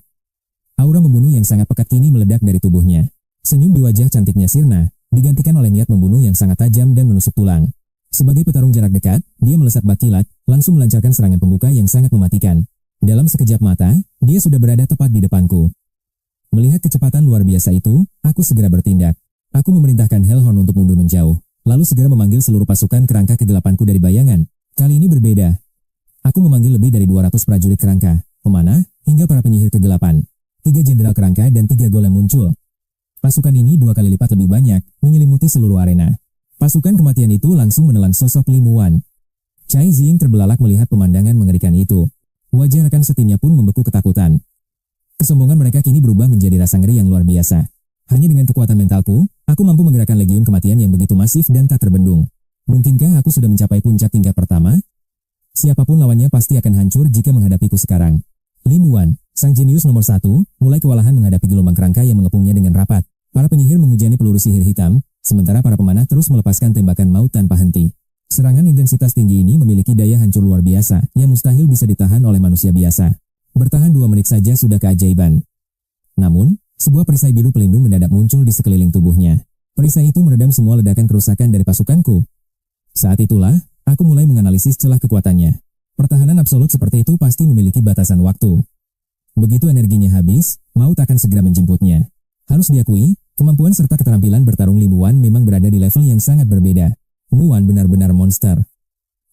Aura membunuh yang sangat pekat kini meledak dari tubuhnya. Senyum di wajah cantiknya sirna, digantikan oleh niat membunuh yang sangat tajam dan menusuk tulang. Sebagai petarung jarak dekat, dia melesat bakilat, langsung melancarkan serangan pembuka yang sangat mematikan. Dalam sekejap mata, dia sudah berada tepat di depanku. Melihat kecepatan luar biasa itu, aku segera bertindak. Aku memerintahkan Hellhorn untuk mundur menjauh, lalu segera memanggil seluruh pasukan kerangka kegelapanku dari bayangan. Kali ini berbeda. Aku memanggil lebih dari 200 prajurit kerangka, pemanah, hingga para penyihir kegelapan. 3 jenderal kerangka dan 3 golem muncul. Pasukan ini 2 kali lipat lebih banyak, menyelimuti seluruh arena. Pasukan kematian itu langsung menelan sosok Li Muwan. Cai Ziying terbelalak melihat pemandangan mengerikan itu. Wajah rekan setimnya pun membeku ketakutan. Kesombongan mereka kini berubah menjadi rasa ngeri yang luar biasa. Hanya dengan kekuatan mentalku, aku mampu menggerakkan legiun kematian yang begitu masif dan tak terbendung. Mungkinkah aku sudah mencapai puncak tingkat pertama? Siapapun lawannya pasti akan hancur jika menghadapiku sekarang. Li Muwan, sang jenius nomor 1, mulai kewalahan menghadapi gelombang kerangka yang mengepungnya dengan rapat. Para penyihir menghujani peluru sihir hitam, sementara para pemanah terus melepaskan tembakan maut tanpa henti. Serangan intensitas tinggi ini memiliki daya hancur luar biasa yang mustahil bisa ditahan oleh manusia biasa. Bertahan 2 menit saja sudah keajaiban. Namun, sebuah perisai biru pelindung mendadak muncul di sekeliling tubuhnya. Perisai itu meredam semua ledakan kerusakan dari pasukanku. Saat itulah, aku mulai menganalisis celah kekuatannya. Pertahanan absolut seperti itu pasti memiliki batasan waktu. Begitu energinya habis, maut akan segera menjemputnya. Harus diakui, kemampuan serta keterampilan bertarung Li Muwan memang berada di level yang sangat berbeda. Muwan benar-benar monster.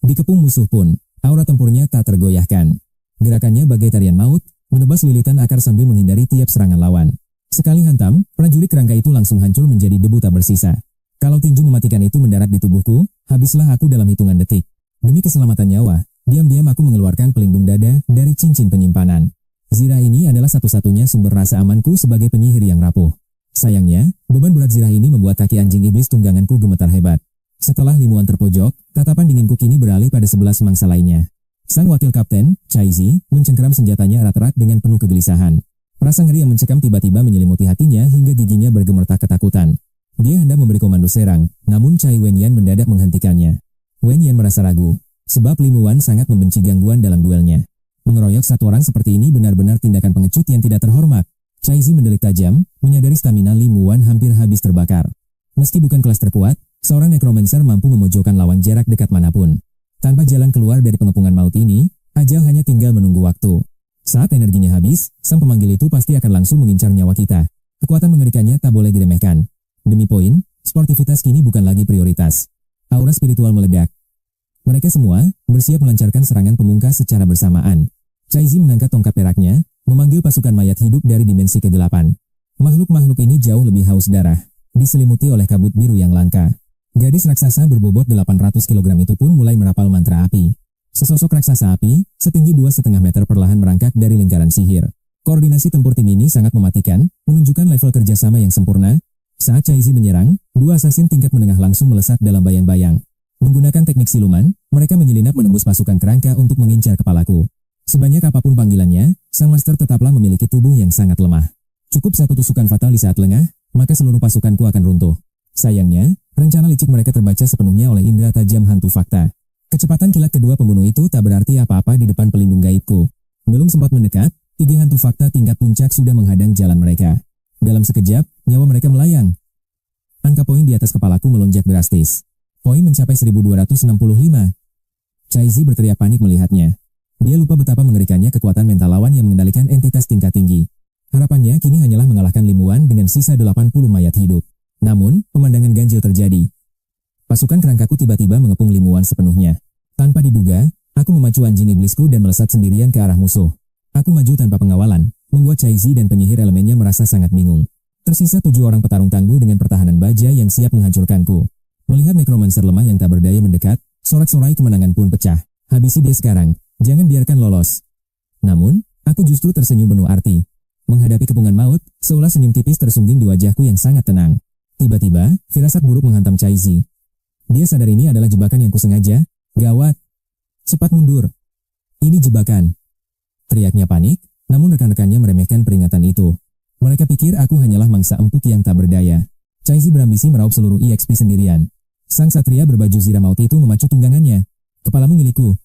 Dikepung musuh pun, aura tempurnya tak tergoyahkan. Gerakannya bagai tarian maut, menebas lilitan akar sambil menghindari tiap serangan lawan. Sekali hantam, prajurit kerangka itu langsung hancur menjadi debu tak bersisa. Kalau tinju mematikan itu mendarat di tubuhku, habislah aku dalam hitungan detik. Demi keselamatan nyawa, diam-diam aku mengeluarkan pelindung dada dari cincin penyimpanan. Zirah ini adalah satu-satunya sumber rasa amanku sebagai penyihir yang rapuh. Sayangnya, beban berat zirah ini membuat kaki anjing iblis tungganganku gemetar hebat. Setelah Li Muwan terpojok, tatapan dinginku kini beralih pada 11 mangsa lainnya. Sang wakil kapten, Cai Zi, mencengkeram senjatanya erat-erat dengan penuh kegelisahan. Rasa ngeri yang mencekam tiba-tiba menyelimuti hatinya hingga giginya bergemertak ketakutan. Dia hendak memberi komando serang, namun Cai Wenyan mendadak menghentikannya. Wenyan merasa ragu, sebab Li Muwan sangat membenci gangguan dalam duelnya. Mengeroyok satu orang seperti ini benar-benar tindakan pengecut yang tidak terhormat. Cai Zi mendelik tajam, menyadari stamina Li Muwan hampir habis terbakar. Meski bukan kelas terkuat, seorang necromancer mampu memojokkan lawan jarak dekat manapun. Tanpa jalan keluar dari pengepungan maut ini, ajal hanya tinggal menunggu waktu. Saat energinya habis, sang pemanggil itu pasti akan langsung mengincar nyawa kita. Kekuatan mengerikannya tak boleh diremehkan. Demi poin, sportivitas kini bukan lagi prioritas. Aura spiritual meledak. Mereka semua bersiap melancarkan serangan pemungkas secara bersamaan. Cai Zi mengangkat tongkat peraknya, memanggil pasukan mayat hidup dari dimensi kegelapan. Makhluk-makhluk ini jauh lebih haus darah, diselimuti oleh kabut biru yang langka. Gadis raksasa berbobot 800 kg itu pun mulai merapal mantra api. Sesosok raksasa api, setinggi 2,5 meter perlahan merangkak dari lingkaran sihir. Koordinasi tempur tim ini sangat mematikan, menunjukkan level kerjasama yang sempurna. Saat Cai Zi menyerang, 2 asasin tingkat menengah langsung melesat dalam bayang-bayang. Menggunakan teknik siluman, mereka menyelinap menembus pasukan kerangka untuk mengincar kepalaku. Sebanyak apapun panggilannya, sang master tetaplah memiliki tubuh yang sangat lemah. Cukup satu tusukan fatal di saat lengah, maka seluruh pasukanku akan runtuh. Sayangnya, rencana licik mereka terbaca sepenuhnya oleh indera tajam hantu fakta. Kecepatan kilat kedua pembunuh itu tak berarti apa-apa di depan pelindung gaibku. Belum sempat mendekat, 3 hantu fakta tingkat puncak sudah menghadang jalan mereka. Dalam sekejap, nyawa mereka melayang. Angka poin di atas kepalaku melonjak drastis. Poin mencapai 1265. Cai Zi berteriak panik melihatnya. Dia lupa betapa mengerikannya kekuatan mental lawan yang mengendalikan entitas tingkat tinggi. Harapannya kini hanyalah mengalahkan Li Muwan dengan sisa 80 mayat hidup. Namun, pemandangan ganjil terjadi. Pasukan kerangkaku tiba-tiba mengepung Li Muwan sepenuhnya. Tanpa diduga, aku memacu anjing iblisku dan melesat sendirian ke arah musuh. Aku maju tanpa pengawalan, membuat Cai Zi dan penyihir elemennya merasa sangat bingung. Tersisa 7 orang petarung tangguh dengan pertahanan baja yang siap menghancurkanku. Melihat necromancer lemah yang tak berdaya mendekat, sorak-sorai kemenangan pun pecah. Habisi dia sekarang, jangan biarkan lolos. Namun, aku justru tersenyum penuh arti. Menghadapi kepungan maut, seolah senyum tipis tersungging di wajahku yang sangat tenang. Tiba-tiba, firasat buruk menghantam Cai Zi. Dia sadar ini adalah jebakan yang kusengaja. Gawat. Cepat mundur. Ini jebakan. Teriaknya panik, namun rekan-rekannya meremehkan peringatan itu. Mereka pikir aku hanyalah mangsa empuk yang tak berdaya. Cai Zi berambisi meraup seluruh EXP sendirian. Sang satria berbaju zirah maut itu memacu tunggangannya. Kepalamu milikku.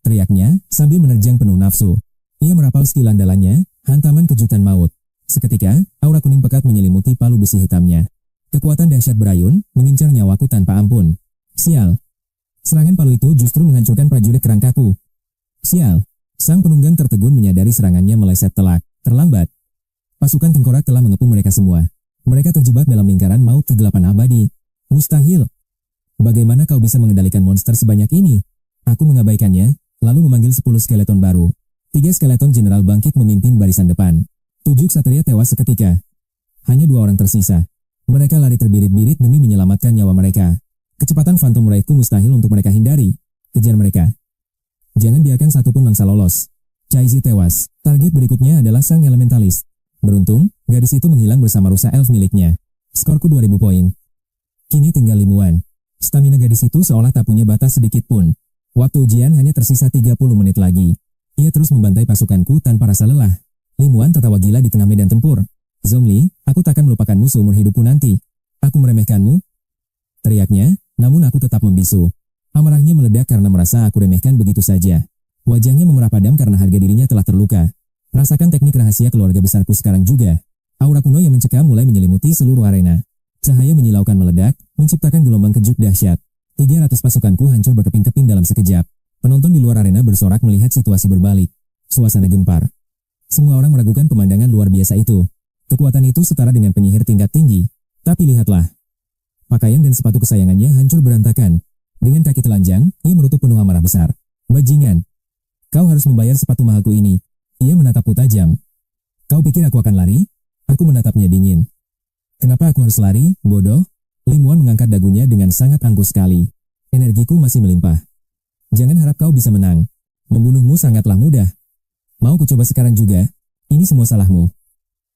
Teriaknya sambil menerjang penuh nafsu. Ia merapal skill andalannya, hantaman kejutan maut. Seketika, aura kuning pekat menyelimuti palu besi hitamnya. Kekuatan dahsyat berayun, mengincar nyawaku tanpa ampun. Sial. Serangan palu itu justru menghancurkan prajurit kerangkaku. Sial. Sang penunggang tertegun menyadari serangannya meleset telak. Terlambat. Pasukan tengkorak telah mengepung mereka semua. Mereka terjebak dalam lingkaran maut kegelapan abadi. Mustahil. Bagaimana kau bisa mengendalikan monster sebanyak ini? Aku mengabaikannya, lalu memanggil 10 skeleton baru. 3 skeleton jenderal bangkit memimpin barisan depan. 7 ksatria tewas seketika. Hanya 2 orang tersisa. Mereka lari terbirit-birit demi menyelamatkan nyawa mereka. Kecepatan Phantom Raid-ku mustahil untuk mereka hindari. Kejar mereka. Jangan biarkan satupun mangsa lolos. Chaizi tewas. Target berikutnya adalah sang elementalis. Beruntung, gadis itu menghilang bersama rusa elf miliknya. Skorku 2000 poin. Kini tinggal Limuan. Stamina gadis itu seolah tak punya batas sedikit pun. Waktu ujian hanya tersisa 30 menit lagi. Ia terus membantai pasukanku tanpa rasa lelah. Limuan tertawa gila di tengah medan tempur. Zhongli, aku takkan melupakanmu seumur hidupku nanti. Aku meremehkanmu? Teriaknya, namun aku tetap membisu. Amarahnya meledak karena merasa aku remehkan begitu saja. Wajahnya memerah padam karena harga dirinya telah terluka. Rasakan teknik rahasia keluarga besarku sekarang juga. Aura kuno yang mencekam mulai menyelimuti seluruh arena. Cahaya menyilaukan meledak, menciptakan gelombang kejut dahsyat. 300 pasukanku hancur berkeping-keping dalam sekejap. Penonton di luar arena bersorak melihat situasi berbalik. Suasana gempar. Semua orang meragukan pemandangan luar biasa itu. Kekuatan itu setara dengan penyihir tingkat tinggi. Tapi lihatlah. Pakaian dan sepatu kesayangannya hancur berantakan. Dengan kaki telanjang, ia menutup penuh amarah besar. Bajingan. Kau harus membayar sepatu mahalku ini. Ia menatapku tajam. Kau pikir aku akan lari? Aku menatapnya dingin. Kenapa aku harus lari, bodoh? Limuan mengangkat dagunya dengan sangat angkuh sekali. Energiku masih melimpah. Jangan harap kau bisa menang. Membunuhmu sangatlah mudah. Mau ku coba sekarang juga? Ini semua salahmu.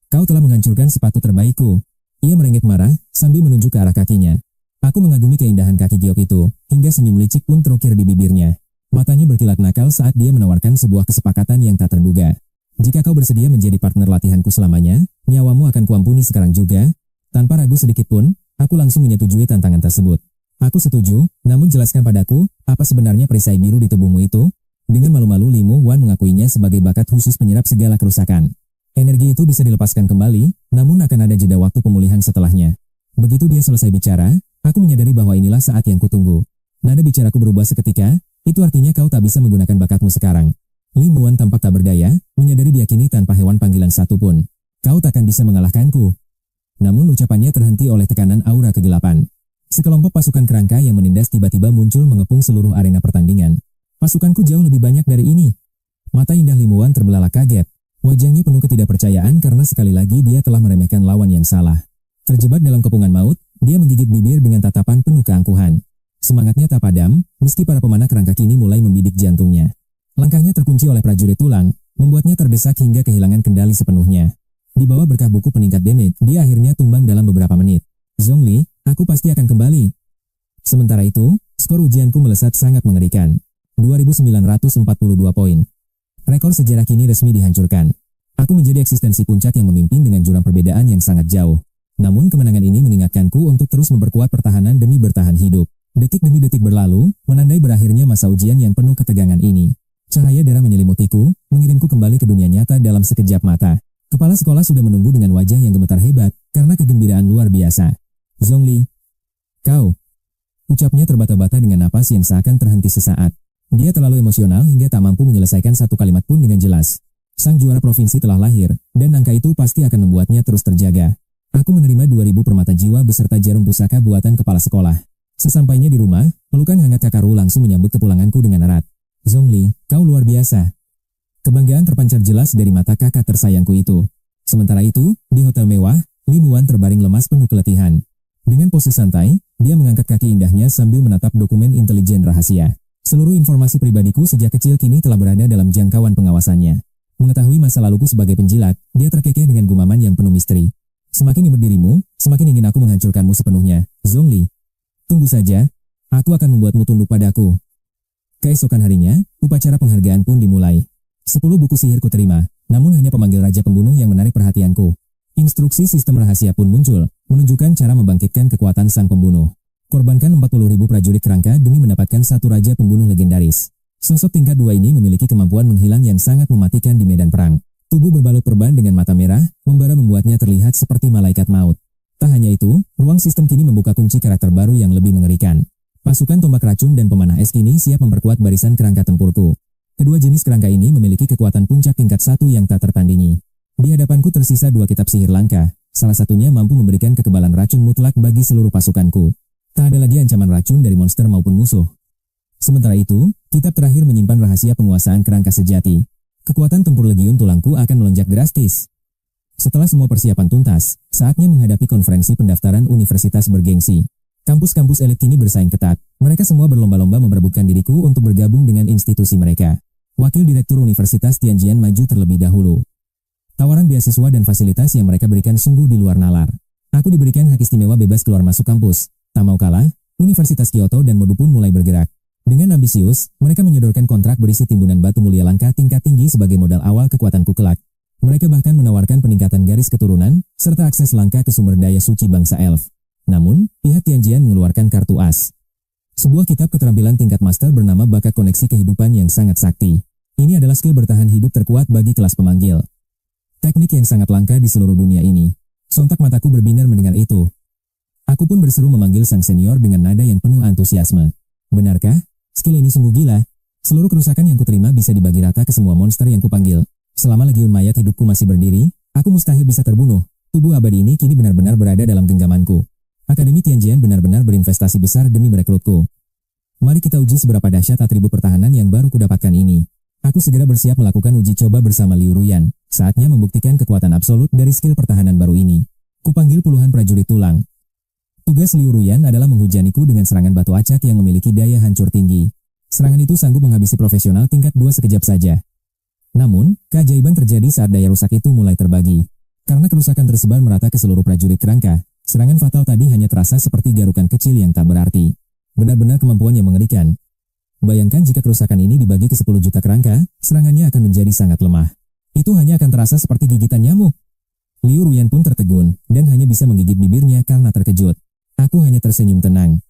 Kau telah menghancurkan sepatu terbaikku. Ia merengek marah sambil menunjuk ke arah kakinya. Aku mengagumi keindahan kaki giok itu, hingga senyum licik pun terukir di bibirnya. Matanya berkilat nakal saat dia menawarkan sebuah kesepakatan yang tak terduga. Jika kau bersedia menjadi partner latihanku selamanya, nyawamu akan kuampuni sekarang juga. Tanpa ragu sedikit pun, aku langsung menyetujui tantangan tersebut. Aku setuju, namun jelaskan padaku, apa sebenarnya perisai biru di tubuhmu itu? Dengan malu-malu Limu Wan mengakuinya sebagai bakat khusus penyerap segala kerusakan. Energi itu bisa dilepaskan kembali, namun akan ada jeda waktu pemulihan setelahnya. Begitu dia selesai bicara, aku menyadari bahwa inilah saat yang kutunggu. Nada bicaraku berubah seketika, itu artinya kau tak bisa menggunakan bakatmu sekarang. Limu Wan tampak tak berdaya, menyadari dia kini tanpa hewan panggilan satupun. Kau takkan bisa mengalahkanku. Namun ucapannya terhenti oleh tekanan aura kegelapan. Sekelompok pasukan kerangka yang menindas tiba-tiba muncul mengepung seluruh arena pertandingan. Pasukanku jauh lebih banyak dari ini. Mata indah Limu Wan terbelalak kaget. Wajahnya penuh ketidakpercayaan karena sekali lagi dia telah meremehkan lawan yang salah. Terjebak dalam kepungan maut, dia menggigit bibir dengan tatapan penuh keangkuhan. Semangatnya tak padam, meski para pemanah kerangka kini mulai membidik jantungnya. Langkahnya terkunci oleh prajurit tulang, membuatnya terdesak hingga kehilangan kendali sepenuhnya. Di bawah berkah buku peningkat damage, dia akhirnya tumbang dalam beberapa menit. Zhongli, aku pasti akan kembali. Sementara itu, skor ujianku melesat sangat mengerikan. 2.942 poin. Rekor sejarah kini resmi dihancurkan. Aku menjadi eksistensi puncak yang memimpin dengan jurang perbedaan yang sangat jauh. Namun kemenangan ini mengingatkanku untuk terus memperkuat pertahanan demi bertahan hidup. Detik demi detik berlalu, menandai berakhirnya masa ujian yang penuh ketegangan ini. Cahaya darah menyelimutiku, mengirimku kembali ke dunia nyata dalam sekejap mata. Kepala sekolah sudah menunggu dengan wajah yang gemetar hebat, karena kegembiraan luar biasa. Zhongli. Kau. Ucapnya terbata-bata dengan napas yang seakan terhenti sesaat. Dia terlalu emosional hingga tak mampu menyelesaikan satu kalimat pun dengan jelas. Sang juara provinsi telah lahir, dan angka itu pasti akan membuatnya terus terjaga. Aku menerima 2.000 permata jiwa beserta jarum pusaka buatan kepala sekolah. Sesampainya di rumah, pelukan hangat Kakaru langsung menyambut kepulanganku dengan erat. Zhongli, kau luar biasa. Kebanggaan terpancar jelas dari mata kakak tersayangku itu. Sementara itu, di hotel mewah, Limu Wan terbaring lemas penuh keletihan. Dengan pose santai, dia mengangkat kaki indahnya sambil menatap dokumen intelijen rahasia. Seluruh informasi pribadiku sejak kecil kini telah berada dalam jangkauan pengawasannya. Mengetahui masa laluku sebagai penjilat, dia terkekeh dengan gumaman yang penuh misteri. Semakin imut dirimu, semakin ingin aku menghancurkanmu sepenuhnya, Zhongli. Tunggu saja, aku akan membuatmu tunduk padaku. Keesokan harinya, upacara penghargaan pun dimulai. 10 buku sihir ku terima, namun hanya pemanggil raja pembunuh yang menarik perhatianku. Instruksi sistem rahasia pun muncul, menunjukkan cara membangkitkan kekuatan sang pembunuh. Korbankan 40.000 prajurit kerangka demi mendapatkan satu raja pembunuh legendaris. Sosok tingkat 2 ini memiliki kemampuan menghilang yang sangat mematikan di medan perang. Tubuh berbalut perban dengan mata merah, membara membuatnya terlihat seperti malaikat maut. Tak hanya itu, ruang sistem kini membuka kunci karakter baru yang lebih mengerikan. Pasukan tombak racun dan pemanah es kini siap memperkuat barisan kerangka tempurku. Kedua jenis kerangka ini memiliki kekuatan puncak tingkat 1 yang tak tertandingi. Di hadapanku tersisa 2 kitab sihir langka, salah satunya mampu memberikan kekebalan racun mutlak bagi seluruh pasukanku. Tak ada lagi ancaman racun dari monster maupun musuh. Sementara itu, kitab terakhir menyimpan rahasia penguasaan kerangka sejati. Kekuatan tempur Legiun Tulangku akan melonjak drastis. Setelah semua persiapan tuntas, saatnya menghadapi konferensi pendaftaran universitas bergengsi. Kampus-kampus elit kini bersaing ketat. Mereka semua berlomba-lomba memperebutkan diriku untuk bergabung dengan institusi mereka. Wakil Direktur Universitas Tianjian maju terlebih dahulu. Tawaran beasiswa dan fasilitas yang mereka berikan sungguh di luar nalar. Aku diberikan hak istimewa bebas keluar masuk kampus. Tak mau kalah, Universitas Kyoto dan Modu pun mulai bergerak. Dengan ambisius, mereka menyodorkan kontrak berisi timbunan batu mulia langka tingkat tinggi sebagai modal awal kekuatanku kelak. Mereka bahkan menawarkan peningkatan garis keturunan, serta akses langka ke sumber daya suci bangsa elf. Namun, pihak Tianjian mengeluarkan kartu as. Sebuah kitab keterampilan tingkat master bernama Bakat Koneksi Kehidupan yang sangat sakti. Ini adalah skill bertahan hidup terkuat bagi kelas pemanggil. Teknik yang sangat langka di seluruh dunia ini. Sontak mataku berbinar mendengar itu. Aku pun berseru memanggil sang senior dengan nada yang penuh antusiasme. Benarkah? Skill ini sungguh gila. Seluruh kerusakan yang kuterima bisa dibagi rata ke semua monster yang kupanggil. Selama legiun mayat hidupku masih berdiri, aku mustahil bisa terbunuh. Tubuh abadi ini kini benar-benar berada dalam genggamanku. Akademi Tianjian benar-benar berinvestasi besar demi merekrutku. Mari kita uji seberapa dahsyat atribut pertahanan yang baru kudapatkan ini. Aku segera bersiap melakukan uji coba bersama Liu Ruyan. Saatnya membuktikan kekuatan absolut dari skill pertahanan baru ini. Kupanggil puluhan prajurit tulang. Tugas Liu Ruyan adalah menghujaniku dengan serangan batu acak yang memiliki daya hancur tinggi. Serangan itu sanggup menghabisi profesional tingkat 2 sekejap saja. Namun, keajaiban terjadi saat daya rusak itu mulai terbagi. Karena kerusakan tersebar merata ke seluruh prajurit kerangka, serangan fatal tadi hanya terasa seperti garukan kecil yang tak berarti. Benar-benar kemampuan yang mengerikan. Bayangkan jika kerusakan ini dibagi ke 10 juta kerangka, serangannya akan menjadi sangat lemah. Itu hanya akan terasa seperti gigitan nyamuk. Liu Ruyan pun tertegun, dan hanya bisa menggigit bibirnya karena terkejut. Aku hanya tersenyum tenang.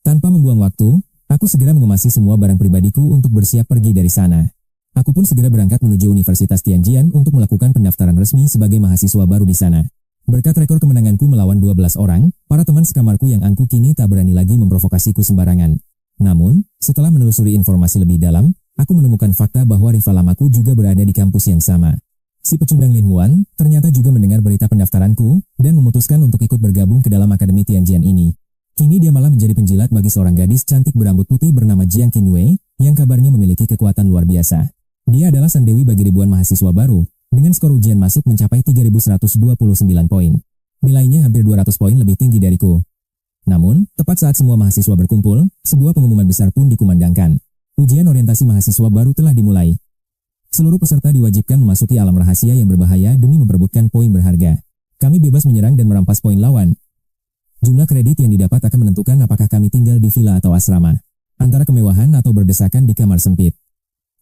Tanpa membuang waktu, aku segera mengemasi semua barang pribadiku untuk bersiap pergi dari sana. Aku pun segera berangkat menuju Universitas Tianjian untuk melakukan pendaftaran resmi sebagai mahasiswa baru di sana. Berkat rekor kemenanganku melawan 12 orang, para teman sekamarku yang angkuh kini tak berani lagi memprovokasiku sembarangan. Namun, setelah menelusuri informasi lebih dalam, aku menemukan fakta bahwa rival lamaku juga berada di kampus yang sama. Si pecundang Lin Huan ternyata juga mendengar berita pendaftaranku dan memutuskan untuk ikut bergabung ke dalam Akademi Tianjian ini. Kini dia malah menjadi penjilat bagi seorang gadis cantik berambut putih bernama Jiang Qinwei yang kabarnya memiliki kekuatan luar biasa. Dia adalah sang dewi bagi ribuan mahasiswa baru, dengan skor ujian masuk mencapai 3.129 poin. Nilainya hampir 200 poin lebih tinggi dariku. Namun, tepat saat semua mahasiswa berkumpul, sebuah pengumuman besar pun dikumandangkan. Ujian orientasi mahasiswa baru telah dimulai. Seluruh peserta diwajibkan memasuki alam rahasia yang berbahaya demi memperebutkan poin berharga. Kami bebas menyerang dan merampas poin lawan. Jumlah kredit yang didapat akan menentukan apakah kami tinggal di villa atau asrama, antara kemewahan atau berdesakan di kamar sempit.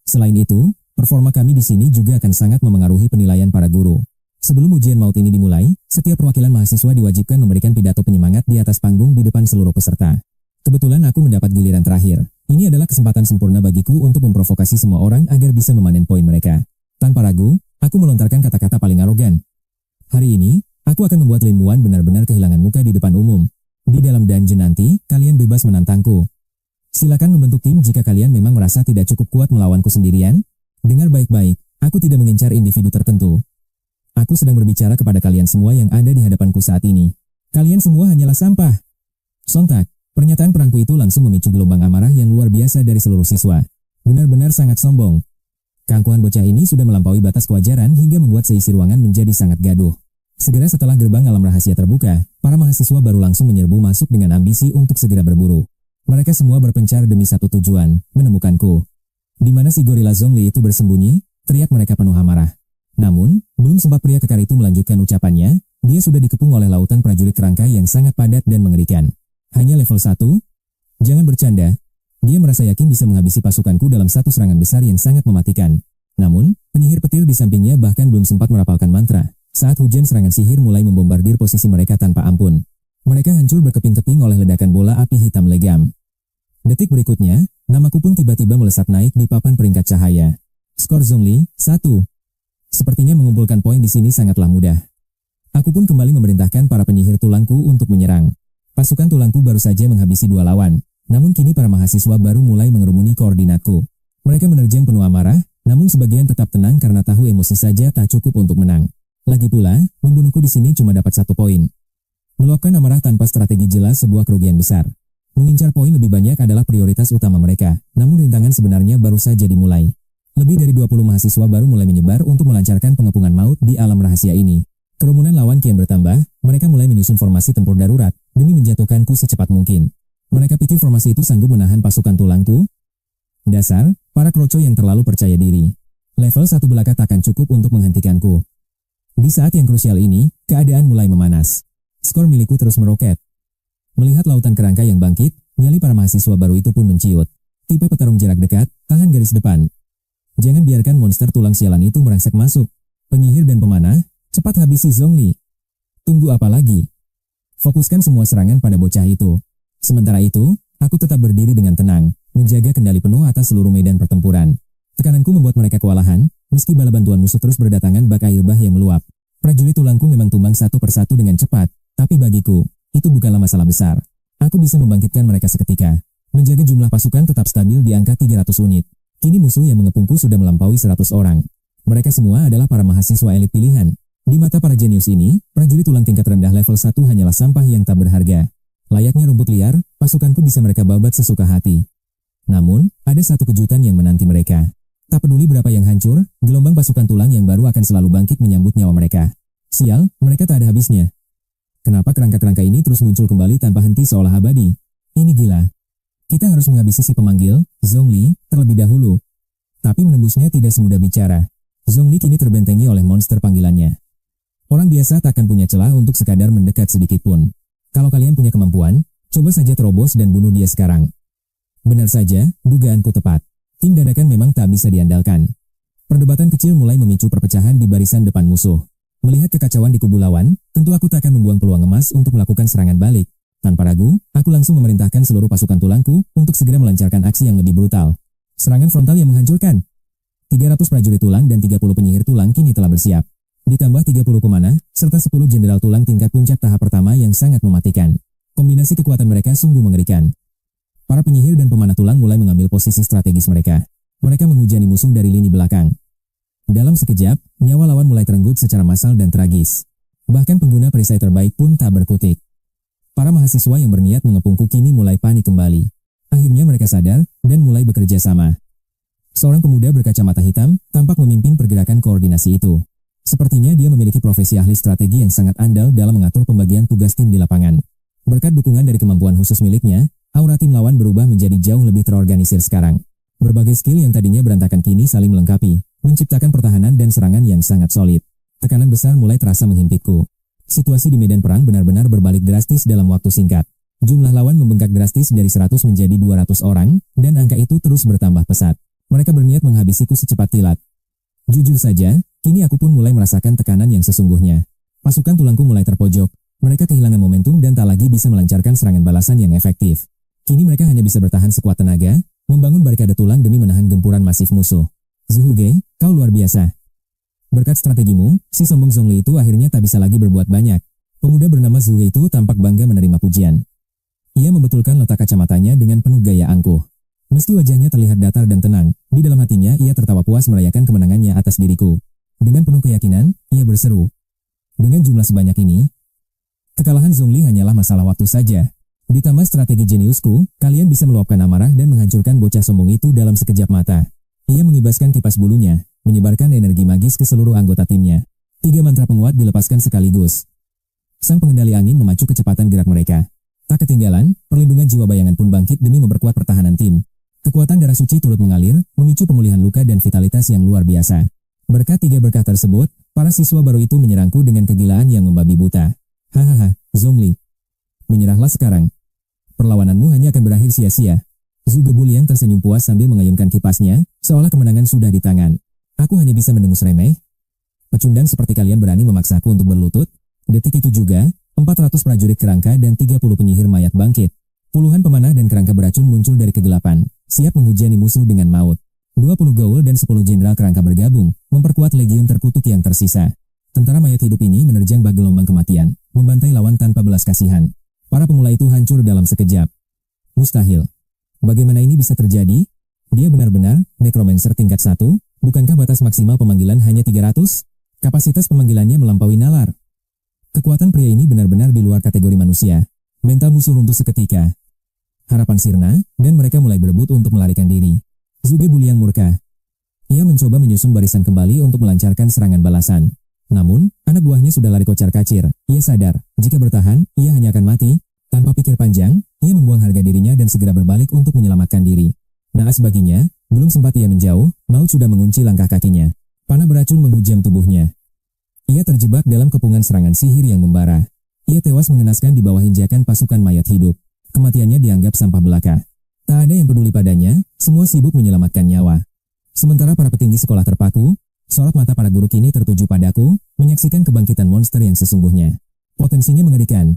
Selain itu, performa kami di sini juga akan sangat memengaruhi penilaian para guru. Sebelum ujian maut ini dimulai, setiap perwakilan mahasiswa diwajibkan memberikan pidato penyemangat di atas panggung di depan seluruh peserta. Kebetulan aku mendapat giliran terakhir. Ini adalah kesempatan sempurna bagiku untuk memprovokasi semua orang agar bisa memanen poin mereka. Tanpa ragu, aku melontarkan kata-kata paling arogan. Hari ini, aku akan membuat Lin Huan benar-benar kehilangan muka di depan umum. Di dalam dungeon nanti, kalian bebas menantangku. Silakan membentuk tim jika kalian memang merasa tidak cukup kuat melawanku sendirian. Dengar baik-baik, aku tidak mengincar individu tertentu. Aku sedang berbicara kepada kalian semua yang ada di hadapanku saat ini. Kalian semua hanyalah sampah. Sontak, pernyataan perangku itu langsung memicu gelombang amarah yang luar biasa dari seluruh siswa. Benar-benar sangat sombong. Keangkuhan bocah ini sudah melampaui batas kewajaran hingga membuat seisi ruangan menjadi sangat gaduh. Segera setelah gerbang alam rahasia terbuka, para mahasiswa baru langsung menyerbu masuk dengan ambisi untuk segera berburu. Mereka semua berpencar demi satu tujuan, menemukanku. Di mana si gorila Zhongli itu bersembunyi? Teriak mereka penuh amarah. Namun, belum sempat pria kekar itu melanjutkan ucapannya, dia sudah dikepung oleh lautan prajurit kerangka yang sangat padat dan mengerikan. Hanya level 1? Jangan bercanda. Dia merasa yakin bisa menghabisi pasukanku dalam satu serangan besar yang sangat mematikan. Namun, penyihir petir di sampingnya bahkan belum sempat merapalkan mantra saat hujan serangan sihir mulai membombardir posisi mereka tanpa ampun. Mereka hancur berkeping-keping oleh ledakan bola api hitam legam. Detik berikutnya, namaku pun tiba-tiba melesat naik di papan peringkat cahaya. Skor Zhongli, 1. Sepertinya mengumpulkan poin di sini sangatlah mudah. Aku pun kembali memerintahkan para penyihir tulangku untuk menyerang. Pasukan tulangku baru saja menghabisi 2 lawan, namun kini para mahasiswa baru mulai mengerumuni koordinatku. Mereka menerjang penuh amarah, namun sebagian tetap tenang karena tahu emosi saja tak cukup untuk menang. Lagi pula, membunuhku di sini cuma dapat 1 poin. Meluapkan amarah tanpa strategi jelas sebuah kerugian besar. Mengincar poin lebih banyak adalah prioritas utama mereka, namun rintangan sebenarnya baru saja dimulai. Lebih dari 20 mahasiswa baru mulai menyebar untuk melancarkan pengepungan maut di alam rahasia ini. Kerumunan lawan kian bertambah, mereka mulai menyusun formasi tempur darurat demi menjatuhkanku secepat mungkin. Mereka pikir formasi itu sanggup menahan pasukan tulangku? Dasar, para kroco yang terlalu percaya diri. Level 1 belaka takkan cukup untuk menghentikanku. Di saat yang krusial ini, keadaan mulai memanas. Skor milikku terus meroket. Melihat lautan kerangka yang bangkit, nyali para mahasiswa baru itu pun menciut. Tipe petarung jarak dekat, tahan garis depan. Jangan biarkan monster tulang sialan itu merangsek masuk. Penyihir dan pemanah, cepat habisi Zhongli. Tunggu apa lagi? Fokuskan semua serangan pada bocah itu. Sementara itu, aku tetap berdiri dengan tenang, menjaga kendali penuh atas seluruh medan pertempuran. Tekananku membuat mereka kewalahan, meski bala bantuan musuh terus berdatangan bak air bah yang meluap. Prajurit tulangku memang tumbang satu persatu dengan cepat, tapi bagiku, itu bukanlah masalah besar. Aku bisa membangkitkan mereka seketika. Menjaga jumlah pasukan tetap stabil di angka 300 unit. Kini musuh yang mengepungku sudah melampaui 100 orang. Mereka semua adalah para mahasiswa elit pilihan. Di mata para jenius ini, prajurit tulang tingkat rendah level 1 hanyalah sampah yang tak berharga. Layaknya rumput liar, pasukanku bisa mereka babat sesuka hati. Namun, ada satu kejutan yang menanti mereka. Tak peduli berapa yang hancur, gelombang pasukan tulang yang baru akan selalu bangkit menyambut nyawa mereka. Sial, mereka tak ada habisnya. Kenapa kerangka-kerangka ini terus muncul kembali tanpa henti seolah abadi? Ini gila. Kita harus menghabisi si pemanggil, Zhongli, terlebih dahulu. Tapi menembusnya tidak semudah bicara. Zhongli kini terbentengi oleh monster panggilannya. Orang biasa takkan punya celah untuk sekadar mendekat sedikit pun. Kalau kalian punya kemampuan, coba saja terobos dan bunuh dia sekarang. Benar saja, dugaanku tepat. Tim dadakan memang tak bisa diandalkan. Perdebatan kecil mulai memicu perpecahan di barisan depan musuh. Melihat kekacauan di kubu lawan, tentu aku tak akan membuang peluang emas untuk melakukan serangan balik. Tanpa ragu, aku langsung memerintahkan seluruh pasukan tulangku untuk segera melancarkan aksi yang lebih brutal. Serangan frontal yang menghancurkan. 300 prajurit tulang dan 30 penyihir tulang kini telah bersiap. Ditambah 30 pemanah, serta 10 jenderal tulang tingkat puncak tahap pertama yang sangat mematikan. Kombinasi kekuatan mereka sungguh mengerikan. Para penyihir dan pemanah tulang mulai mengambil posisi strategis mereka. Mereka menghujani musuh dari lini belakang. Dalam sekejap, nyawa lawan mulai terenggut secara massal dan tragis. Bahkan pengguna perisai terbaik pun tak berkutik. Para mahasiswa yang berniat mengepungku kini mulai panik kembali. Akhirnya mereka sadar dan mulai bekerja sama. Seorang pemuda berkacamata hitam tampak memimpin pergerakan koordinasi itu. Sepertinya dia memiliki profesi ahli strategi yang sangat andal dalam mengatur pembagian tugas tim di lapangan. Berkat dukungan dari kemampuan khusus miliknya, aura tim lawan berubah menjadi jauh lebih terorganisir sekarang. Berbagai skill yang tadinya berantakan kini saling melengkapi, menciptakan pertahanan dan serangan yang sangat solid. Tekanan besar mulai terasa menghimpitku. Situasi di medan perang benar-benar berbalik drastis dalam waktu singkat. Jumlah lawan membengkak drastis dari 100 menjadi 200 orang, dan angka itu terus bertambah pesat. Mereka berniat menghabisiku secepat kilat. Jujur saja, kini aku pun mulai merasakan tekanan yang sesungguhnya. Pasukan tulangku mulai terpojok. Mereka kehilangan momentum dan tak lagi bisa melancarkan serangan balasan yang efektif. Kini mereka hanya bisa bertahan sekuat tenaga, membangun barikade tulang demi menahan gempuran masif musuh. Zhuge, kau luar biasa. Berkat strategimu, si sombong Zhongli itu akhirnya tak bisa lagi berbuat banyak. Pemuda bernama Zhuge itu tampak bangga menerima pujian. Ia membetulkan letak kacamatanya dengan penuh gaya angkuh. Meski wajahnya terlihat datar dan tenang, di dalam hatinya ia tertawa puas merayakan kemenangannya atas diriku. Dengan penuh keyakinan, ia berseru. Dengan jumlah sebanyak ini, kekalahan Zhongli hanyalah masalah waktu saja. Ditambah strategi jeniusku, kalian bisa meluapkan amarah dan menghancurkan bocah sombong itu dalam sekejap mata. Ia mengibaskan kipas bulunya, menyebarkan energi magis ke seluruh anggota timnya. 3 mantra penguat dilepaskan sekaligus. Sang pengendali angin memacu kecepatan gerak mereka. Tak ketinggalan, perlindungan jiwa bayangan pun bangkit demi memperkuat pertahanan tim. Kekuatan darah suci turut mengalir, memicu pemulihan luka dan vitalitas yang luar biasa. Berkat 3 berkah tersebut, para siswa baru itu menyerangku dengan kegilaan yang membabi buta. Hahaha, Zhongli. Menyerahlah sekarang. Perlawananmu hanya akan berakhir sia-sia. Zhuge Buliang tersenyum puas sambil mengayunkan kipasnya, seolah kemenangan sudah di tangan. Aku hanya bisa mendengus remeh. Pecundang seperti kalian berani memaksaku untuk berlutut? Detik itu juga, 400 prajurit kerangka dan 30 penyihir mayat bangkit. Puluhan pemanah dan kerangka beracun muncul dari kegelapan, siap menghujani musuh dengan maut. 20 gaul dan 10 jenderal kerangka bergabung, memperkuat legiun terkutuk yang tersisa. Tentara mayat hidup ini menerjang bak gelombang kematian, membantai lawan tanpa belas kasihan. Para pemula itu hancur dalam sekejap. Mustahil. Bagaimana ini bisa terjadi? Dia benar-benar necromancer tingkat 1, bukankah batas maksimal pemanggilan hanya 300? Kapasitas pemanggilannya melampaui nalar. Kekuatan pria ini benar-benar di luar kategori manusia. Mental musuh runtuh seketika. Harapan sirna, dan mereka mulai berebut untuk melarikan diri. Zhuge Buliang murka. Ia mencoba menyusun barisan kembali untuk melancarkan serangan balasan. Namun, anak buahnya sudah lari kocar-kacir. Ia sadar, jika bertahan, ia hanya akan mati. Tanpa pikir panjang, ia membuang harga dirinya dan segera berbalik untuk menyelamatkan diri. Naas baginya, belum sempat ia menjauh, maut sudah mengunci langkah kakinya. Panah beracun menghujam tubuhnya. Ia terjebak dalam kepungan serangan sihir yang membara. Ia tewas mengenaskan di bawah injakan pasukan mayat hidup. Kematiannya dianggap sampah belaka. Tak ada yang peduli padanya, semua sibuk menyelamatkan nyawa. Sementara para petinggi sekolah terpaku, sorot mata para guru kini tertuju padaku, menyaksikan kebangkitan monster yang sesungguhnya. Potensinya mengerikan.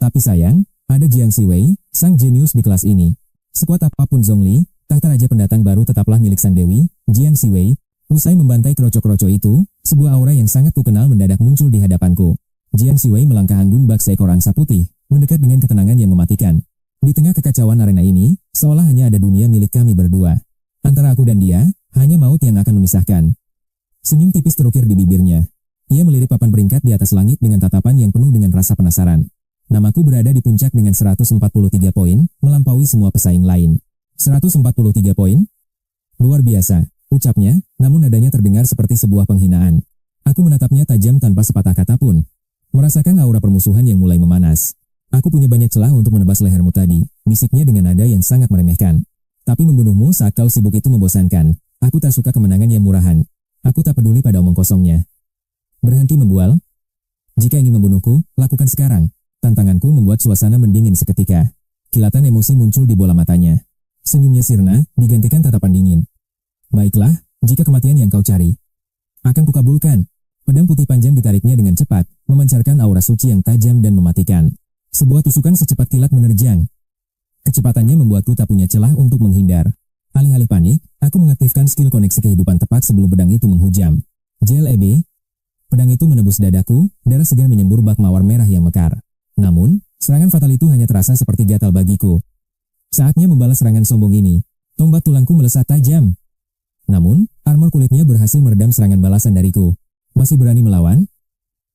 Tapi sayang, ada Jiang Siwei, sang jenius di kelas ini. Sekuat apapun Zhongli, tahta raja pendatang baru tetaplah milik sang dewi, Jiang Siwei. Usai membantai kroco-kroco itu, sebuah aura yang sangat kukenal mendadak muncul di hadapanku. Jiang Siwei melangkah anggun bak seekor angsa putih, mendekat dengan ketenangan yang mematikan. Di tengah kekacauan arena ini, seolah hanya ada dunia milik kami berdua. Antara aku dan dia, hanya maut yang akan memisahkan. Senyum tipis terukir di bibirnya. Ia melirik papan peringkat di atas langit dengan tatapan yang penuh dengan rasa penasaran. Namaku berada di puncak dengan 143 poin, melampaui semua pesaing lain. 143 poin? Luar biasa, ucapnya, namun nadanya terdengar seperti sebuah penghinaan. Aku menatapnya tajam tanpa sepatah kata pun. Merasakan aura permusuhan yang mulai memanas. Aku punya banyak celah untuk menebas lehermu tadi, bisiknya dengan nada yang sangat meremehkan. Tapi membunuhmu saat kau sibuk itu membosankan. Aku tak suka kemenangan yang murahan. Aku tak peduli pada omong kosongnya. Berhenti membual. Jika ingin membunuhku, lakukan sekarang. Tantanganku membuat suasana mendingin seketika. Kilatan emosi muncul di bola matanya. Senyumnya sirna, digantikan tatapan dingin. Baiklah, jika kematian yang kau cari, akan kukabulkan. Pedang putih panjang ditariknya dengan cepat, memancarkan aura suci yang tajam dan mematikan. Sebuah tusukan secepat kilat menerjang. Kecepatannya membuatku tak punya celah untuk menghindar. Alih-alih panik, aku mengaktifkan skill koneksi kehidupan tepat sebelum pedang itu menghujam. JLEB. Pedang itu menembus dadaku, darah segar menyembur bak mawar merah yang mekar. Namun, serangan fatal itu hanya terasa seperti gatal bagiku. Saatnya membalas serangan sombong ini. Tombak tulangku melesat tajam. Namun, armor kulitnya berhasil meredam serangan balasan dariku. Masih berani melawan?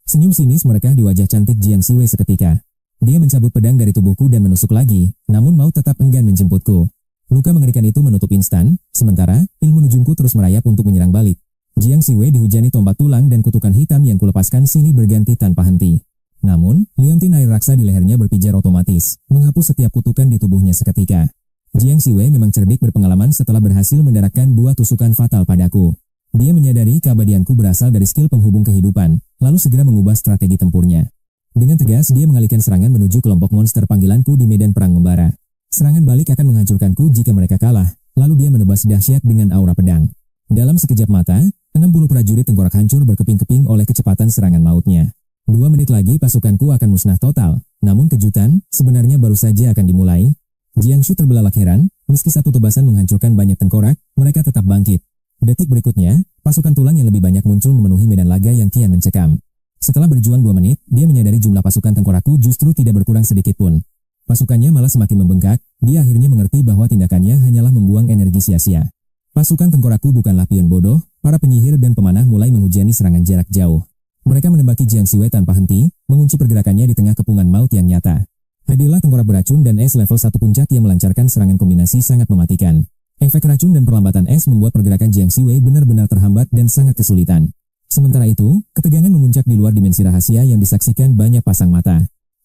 Senyum sinis merekah di wajah cantik Jiang Siwei seketika. Dia mencabut pedang dari tubuhku dan menusuk lagi, namun maut tetap enggan menjemputku. Luka mengerikan itu menutup instan, sementara ilmu nujungku terus merayap untuk menyerang balik. Jiang Siwei dihujani tombak tulang dan kutukan hitam yang kulepaskan silih berganti tanpa henti. Namun, liontin air raksa di lehernya berpijar otomatis, menghapus setiap kutukan di tubuhnya seketika. Jiang Siwei memang cerdik berpengalaman setelah berhasil mendaratkan 2 tusukan fatal padaku. Dia menyadari keabadianku berasal dari skill penghubung kehidupan, lalu segera mengubah strategi tempurnya. Dengan tegas dia mengalihkan serangan menuju kelompok monster panggilanku di medan perang membara. Serangan balik akan menghancurkanku jika mereka kalah, lalu dia menebas dahsyat dengan aura pedang. Dalam sekejap mata, 60 prajurit tengkorak hancur berkeping-keping oleh kecepatan serangan mautnya. 2 menit lagi pasukanku akan musnah total, namun kejutan sebenarnya baru saja akan dimulai. Jiangsu terbelalak heran, meski satu tebasan menghancurkan banyak tengkorak, mereka tetap bangkit. Detik berikutnya, pasukan tulang yang lebih banyak muncul memenuhi medan laga yang kian mencekam. Setelah berjuang 2 menit, dia menyadari jumlah pasukan tengkorakku justru tidak berkurang sedikit pun. Pasukannya malah semakin membengkak, dia akhirnya mengerti bahwa tindakannya hanyalah membuang energi sia-sia. Pasukan tengkorakku bukanlah pion bodoh, para penyihir dan pemanah mulai menghujani serangan jarak jauh. Mereka menembaki Jiang Siwei tanpa henti, mengunci pergerakannya di tengah kepungan maut yang nyata. Hadirlah tengkorak beracun dan es level 1 puncak yang melancarkan serangan kombinasi sangat mematikan. Efek racun dan perlambatan es membuat pergerakan Jiang Siwei benar-benar terhambat dan sangat kesulitan. Sementara itu, ketegangan memuncak di luar dimensi rahasia yang disaksikan banyak pasang mata.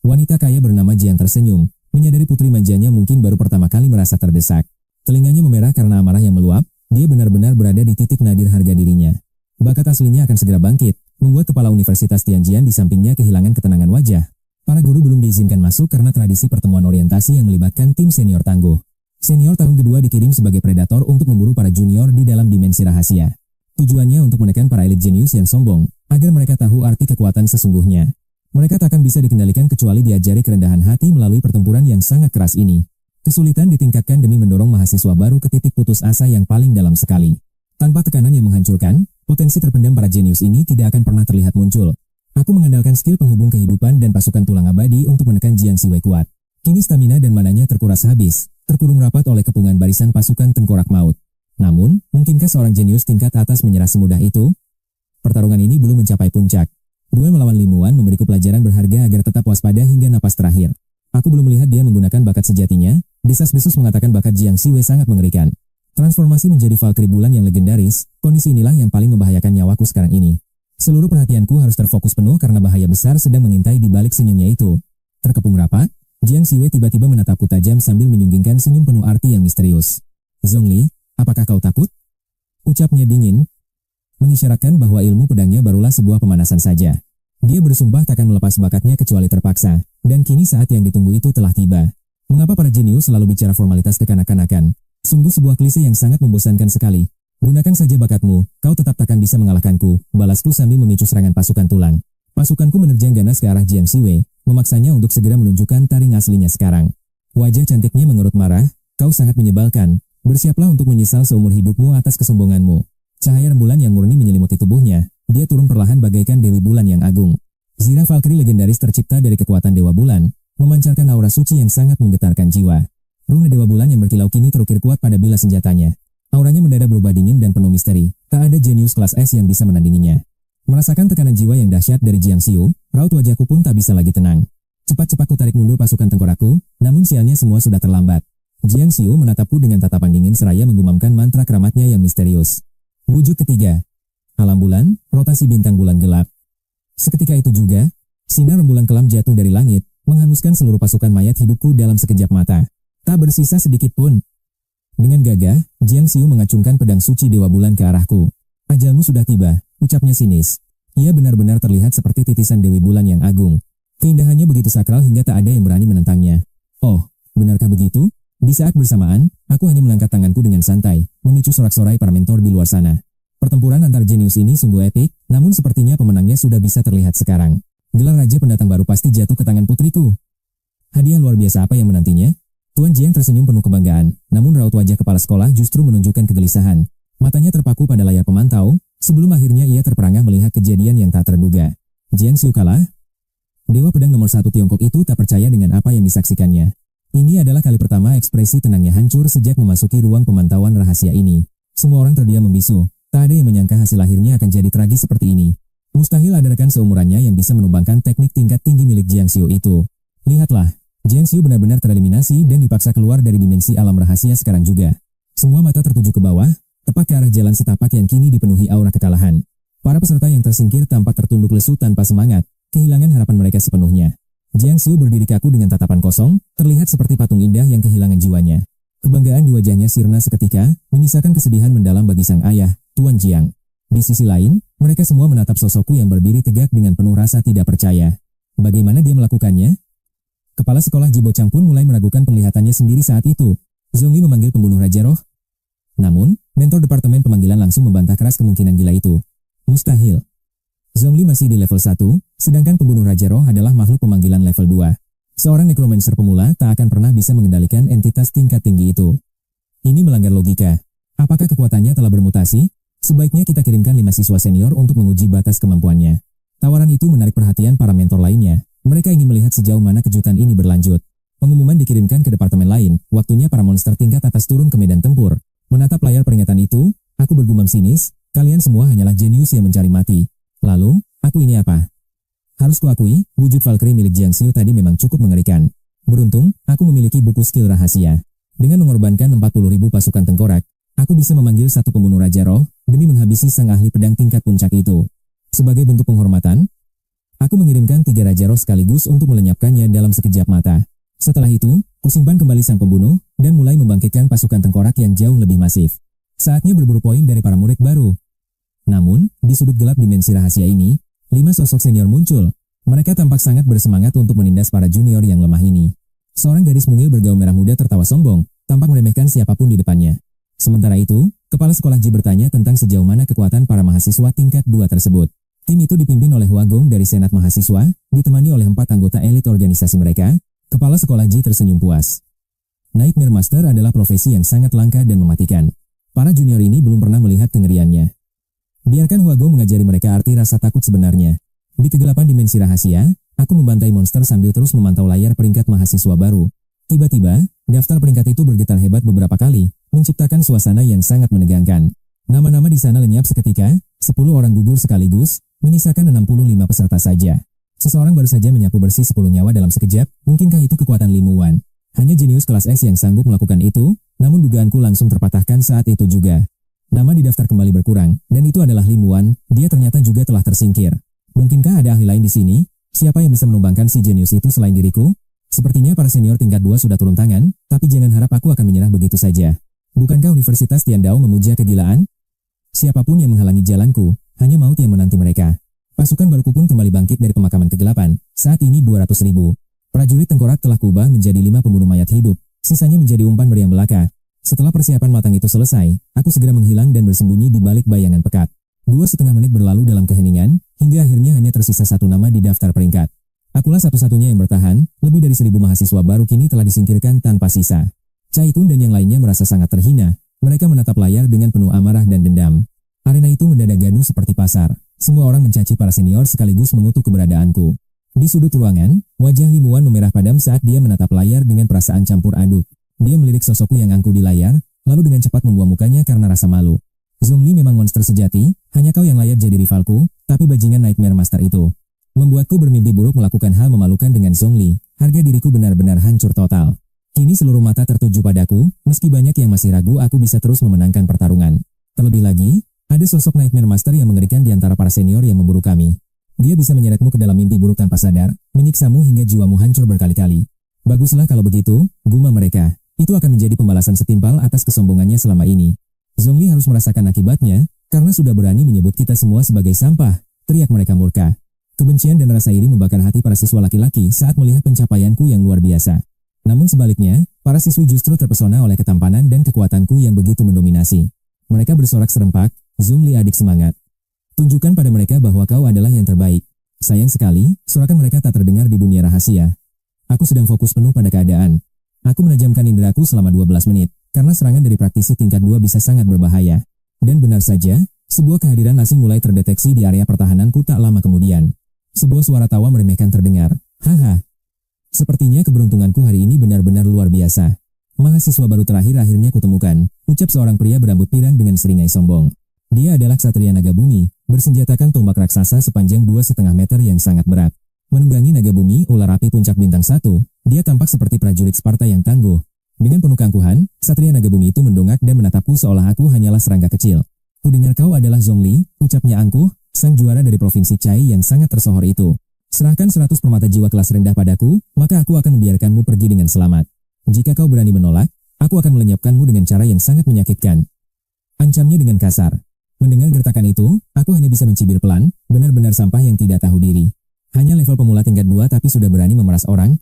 Wanita kaya bernama Jiang tersenyum, menyadari putri manjanya mungkin baru pertama kali merasa terdesak. Telinganya memerah karena amarah yang meluap, dia benar-benar berada di titik nadir harga dirinya. Bakat aslinya akan segera bangkit, membuat kepala Universitas Tianjian di sampingnya kehilangan ketenangan wajah. Para guru belum diizinkan masuk karena tradisi pertemuan orientasi yang melibatkan tim senior tangguh. Senior tahun kedua dikirim sebagai predator untuk memburu para junior di dalam dimensi rahasia. Tujuannya untuk menekan para elit jenius yang sombong, agar mereka tahu arti kekuatan sesungguhnya. Mereka tak akan bisa dikendalikan kecuali diajari kerendahan hati melalui pertempuran yang sangat keras ini. Kesulitan ditingkatkan demi mendorong mahasiswa baru ke titik putus asa yang paling dalam sekali. Tanpa tekanan yang menghancurkan, potensi terpendam para jenius ini tidak akan pernah terlihat muncul. Aku mengandalkan skill penghubung kehidupan dan pasukan tulang abadi untuk menekan Jiang Siwei kuat. Kini stamina dan mananya terkuras habis, terkurung rapat oleh kepungan barisan pasukan tengkorak maut. Namun, mungkinkah seorang jenius tingkat atas menyerah semudah itu? Pertarungan ini belum mencapai puncak. Duel melawan Limuan memberiku pelajaran berharga agar tetap waspada hingga napas terakhir. Aku belum melihat dia menggunakan bakat sejatinya, Desas-desus mengatakan bakat Jiang Siwei sangat mengerikan. Transformasi menjadi Valkyrie bulan yang legendaris, kondisi inilah yang paling membahayakan nyawaku sekarang ini. Seluruh perhatianku harus terfokus penuh karena bahaya besar sedang mengintai di balik senyumnya itu. Terkepung rapat, Jiang Siwei tiba-tiba menatapku tajam sambil menyunggingkan senyum penuh arti yang misterius. Zhongli, apakah kau takut? Ucapnya dingin, mengisyaratkan bahwa ilmu pedangnya barulah sebuah pemanasan saja. Dia bersumpah takkan melepas bakatnya kecuali terpaksa, dan kini saat yang ditunggu itu telah tiba. Mengapa para jenius selalu bicara formalitas kekanak-kanakan? Sungguh sebuah klise yang sangat membosankan sekali. Gunakan saja bakatmu, kau tetap takkan bisa mengalahkanku, balasku sambil memicu serangan pasukan tulang. Pasukanku menerjang ganas ke arah Jiang Siwei, memaksanya untuk segera menunjukkan taring aslinya sekarang. Wajah cantiknya mengerut marah, kau sangat menyebalkan. Bersiaplah untuk menyesal seumur hidupmu atas kesombonganmu. Cahaya rembulan yang murni menyelimuti tubuhnya, dia turun perlahan bagaikan Dewi Bulan yang agung. Zirah Valkyrie legendaris tercipta dari kekuatan Dewa Bulan, memancarkan aura suci yang sangat menggetarkan jiwa. Rune Dewa Bulan yang berkilau kini terukir kuat pada bilah senjatanya. Auranya mendadak berubah dingin dan penuh misteri, tak ada jenius kelas S yang bisa menandinginya. Merasakan tekanan jiwa yang dahsyat dari Jiang Xiu, raut wajahku pun tak bisa lagi tenang. Cepat-cepat ku tarik mundur pasukan tengkorakku, namun sialnya semua sudah terlambat. Jiang Xiu menatapku dengan tatapan dingin seraya menggumamkan mantra keramatnya yang misterius. Wujud ketiga. Alam bulan, rotasi bintang bulan gelap. Seketika itu juga, sinar rembulan kelam jatuh dari langit, menghanguskan seluruh pasukan mayat hidupku dalam sekejap mata. Tak bersisa sedikit pun. Dengan gagah, Jiang Xiu mengacungkan pedang suci Dewa Bulan ke arahku. Ajalmu sudah tiba, ucapnya sinis. Ia benar-benar terlihat seperti titisan Dewi Bulan yang agung. Keindahannya begitu sakral hingga tak ada yang berani menentangnya. Oh, benarkah begitu? Di saat bersamaan, aku hanya mengangkat tanganku dengan santai, memicu sorak-sorai para mentor di luar sana. Pertempuran antar jenius ini sungguh epik, namun sepertinya pemenangnya sudah bisa terlihat sekarang. Gelar raja pendatang baru pasti jatuh ke tangan putriku. Hadiah luar biasa apa yang menantinya? Tuan Jiang tersenyum penuh kebanggaan, namun raut wajah kepala sekolah justru menunjukkan kegelisahan. Matanya terpaku pada layar pemantau, sebelum akhirnya ia terperangah melihat kejadian yang tak terduga. Jiang Xiu kalah? Dewa pedang nomor 1 Tiongkok itu tak percaya dengan apa yang disaksikannya. Ini adalah kali pertama ekspresi tenangnya hancur sejak memasuki ruang pemantauan rahasia ini. Semua orang terdiam membisu, tak ada yang menyangka hasil akhirnya akan jadi tragis seperti ini. Mustahil ada rekan seumurannya yang bisa menumbangkan teknik tingkat tinggi milik Jiang Xiu itu. Lihatlah, Jiang Xiu benar-benar tereliminasi dan dipaksa keluar dari dimensi alam rahasia sekarang juga. Semua mata tertuju ke bawah, tepat ke arah jalan setapak yang kini dipenuhi aura kekalahan. Para peserta yang tersingkir tampak tertunduk lesu tanpa semangat, kehilangan harapan mereka sepenuhnya. Jiang Xiu berdiri kaku dengan tatapan kosong, terlihat seperti patung indah yang kehilangan jiwanya. Kebanggaan di wajahnya sirna seketika, menyisakan kesedihan mendalam bagi sang ayah, Tuan Jiang. Di sisi lain, mereka semua menatap sosokku yang berdiri tegak dengan penuh rasa tidak percaya. Bagaimana dia melakukannya? Kepala sekolah Jibo Chang pun mulai meragukan penglihatannya sendiri saat itu. Zhongli memanggil pembunuh Raja Roh. Namun, mentor departemen pemanggilan langsung membantah keras kemungkinan gila itu. Mustahil. Zhongli masih di level 1, sedangkan pembunuh Raja Roh adalah makhluk pemanggilan level 2. Seorang necromancer pemula tak akan pernah bisa mengendalikan entitas tingkat tinggi itu. Ini melanggar logika. Apakah kekuatannya telah bermutasi? Sebaiknya kita kirimkan 5 siswa senior untuk menguji batas kemampuannya. Tawaran itu menarik perhatian para mentor lainnya. Mereka ingin melihat sejauh mana kejutan ini berlanjut. Pengumuman dikirimkan ke departemen lain. Waktunya para monster tingkat atas turun ke medan tempur. Menatap layar peringatan itu, aku bergumam sinis. Kalian semua hanyalah jenius yang mencari mati. Lalu, aku ini apa? Harus kuakui, wujud Valkyrie milik Jiang Xiu tadi memang cukup mengerikan. Beruntung, aku memiliki buku skill rahasia. Dengan mengorbankan 40.000 pasukan tengkorak, aku bisa memanggil satu pembunuh Raja Roh demi menghabisi sang ahli pedang tingkat puncak itu. Sebagai bentuk penghormatan, aku mengirimkan 3 Raja Roh sekaligus untuk melenyapkannya dalam sekejap mata. Setelah itu, kusimpan kembali sang pembunuh dan mulai membangkitkan pasukan tengkorak yang jauh lebih masif. Saatnya berburu poin dari para murid baru. Namun, di sudut gelap dimensi rahasia ini, 5 sosok senior muncul. Mereka tampak sangat bersemangat untuk menindas para junior yang lemah ini. Seorang gadis mungil bergaul merah muda tertawa sombong, tampak meremehkan siapapun di depannya. Sementara itu, kepala sekolah Ji bertanya tentang sejauh mana kekuatan para mahasiswa tingkat 2 tersebut. Tim itu dipimpin oleh Hua Gong dari Senat Mahasiswa, ditemani oleh 4 anggota elit organisasi mereka. Kepala sekolah Ji tersenyum puas. Nightmare Master adalah profesi yang sangat langka dan mematikan. Para junior ini belum pernah melihat kengeriannya. Biarkan Hua Gong mengajari mereka arti rasa takut sebenarnya. Di kegelapan dimensi rahasia, aku membantai monster sambil terus memantau layar peringkat mahasiswa baru. Tiba-tiba, daftar peringkat itu bergetar hebat beberapa kali, menciptakan suasana yang sangat menegangkan. Nama-nama di sana lenyap seketika, 10 orang gugur sekaligus, menyisakan 65 peserta saja. Seseorang baru saja menyapu bersih 10 nyawa dalam sekejap, mungkinkah itu kekuatan Li Muwan? Hanya jenius kelas S yang sanggup melakukan itu, namun dugaanku langsung terpatahkan saat itu juga. Nama di daftar kembali berkurang, dan itu adalah Lim Wan, dia ternyata juga telah tersingkir. Mungkinkah ada ahli lain di sini? Siapa yang bisa menumbangkan si jenius itu selain diriku? Sepertinya para senior tingkat 2 sudah turun tangan, tapi jangan harap aku akan menyerah begitu saja. Bukankah Universitas Tiandao memuja kegilaan? Siapapun yang menghalangi jalanku, hanya maut yang menanti mereka. Pasukan baruku pun kembali bangkit dari pemakaman kegelapan, saat ini 200.000. Prajurit tengkorak telah kubah menjadi 5 pembunuh mayat hidup, sisanya menjadi umpan meriam belaka. Setelah persiapan matang itu selesai, aku segera menghilang dan bersembunyi di balik bayangan pekat. 2,5 menit berlalu dalam keheningan, hingga akhirnya hanya tersisa satu nama di daftar peringkat. Akulah satu-satunya yang bertahan, lebih dari 1.000 mahasiswa baru kini telah disingkirkan tanpa sisa. Cai Kun dan yang lainnya merasa sangat terhina, mereka menatap layar dengan penuh amarah dan dendam. Arena itu mendadak gaduh seperti pasar, semua orang mencaci para senior sekaligus mengutuk keberadaanku. Di sudut ruangan, wajah Lim Wan memerah padam saat dia menatap layar dengan perasaan campur aduk. Dia melirik sosokku yang angkuh di layar, lalu dengan cepat membuang mukanya karena rasa malu. Zhongli memang monster sejati, hanya kau yang layak jadi rivalku, tapi bajingan Nightmare Master itu membuatku bermimpi buruk melakukan hal memalukan dengan Zhongli. Harga diriku benar-benar hancur total. Kini seluruh mata tertuju padaku, meski banyak yang masih ragu aku bisa terus memenangkan pertarungan. Terlebih lagi, ada sosok Nightmare Master yang mengerikan di antara para senior yang memburu kami. Dia bisa menyeretmu ke dalam mimpi buruk tanpa sadar, menyiksamu hingga jiwamu hancur berkali-kali. Baguslah kalau begitu, gumam mereka. Itu akan menjadi pembalasan setimpal atas kesombongannya selama ini. Zhongli harus merasakan akibatnya, karena sudah berani menyebut kita semua sebagai sampah, teriak mereka murka. Kebencian dan rasa iri membakar hati para siswa laki-laki saat melihat pencapaianku yang luar biasa. Namun sebaliknya, para siswi justru terpesona oleh ketampanan dan kekuatanku yang begitu mendominasi. Mereka bersorak serempak, Zhongli adik semangat. Tunjukkan pada mereka bahwa kau adalah yang terbaik. Sayang sekali, sorakan mereka tak terdengar di dunia rahasia. Aku sedang fokus penuh pada keadaan. Aku menajamkan inderaku selama 12 menit, karena serangan dari praktisi tingkat 2 bisa sangat berbahaya. Dan benar saja, sebuah kehadiran asing mulai terdeteksi di area pertahananku tak lama kemudian. Sebuah suara tawa meremehkan terdengar. Haha. Sepertinya keberuntunganku hari ini benar-benar luar biasa. Mahasiswa baru terakhir akhirnya kutemukan, ucap seorang pria berambut pirang dengan seringai sombong. Dia adalah Ksatria Naga Bumi, bersenjatakan tombak raksasa sepanjang 2,5 meter yang sangat berat. Menunggangi Naga Bumi, ular api puncak bintang 1, dia tampak seperti prajurit Sparta yang tangguh. Dengan penuh keangkuhan, Ksatria Naga Bumi itu mendongak dan menatapku seolah aku hanyalah serangga kecil. Kudengar kau adalah Zhongli, ucapnya angkuh, sang juara dari provinsi Cai yang sangat tersohor itu. Serahkan 100 permata jiwa kelas rendah padaku, maka aku akan membiarkanmu pergi dengan selamat. Jika kau berani menolak, aku akan melenyapkanmu dengan cara yang sangat menyakitkan. Ancamnya dengan kasar. Mendengar gertakan itu, aku hanya bisa mencibir pelan, benar-benar sampah yang tidak tahu diri. Hanya level pemula tingkat 2 tapi sudah berani memeras orang?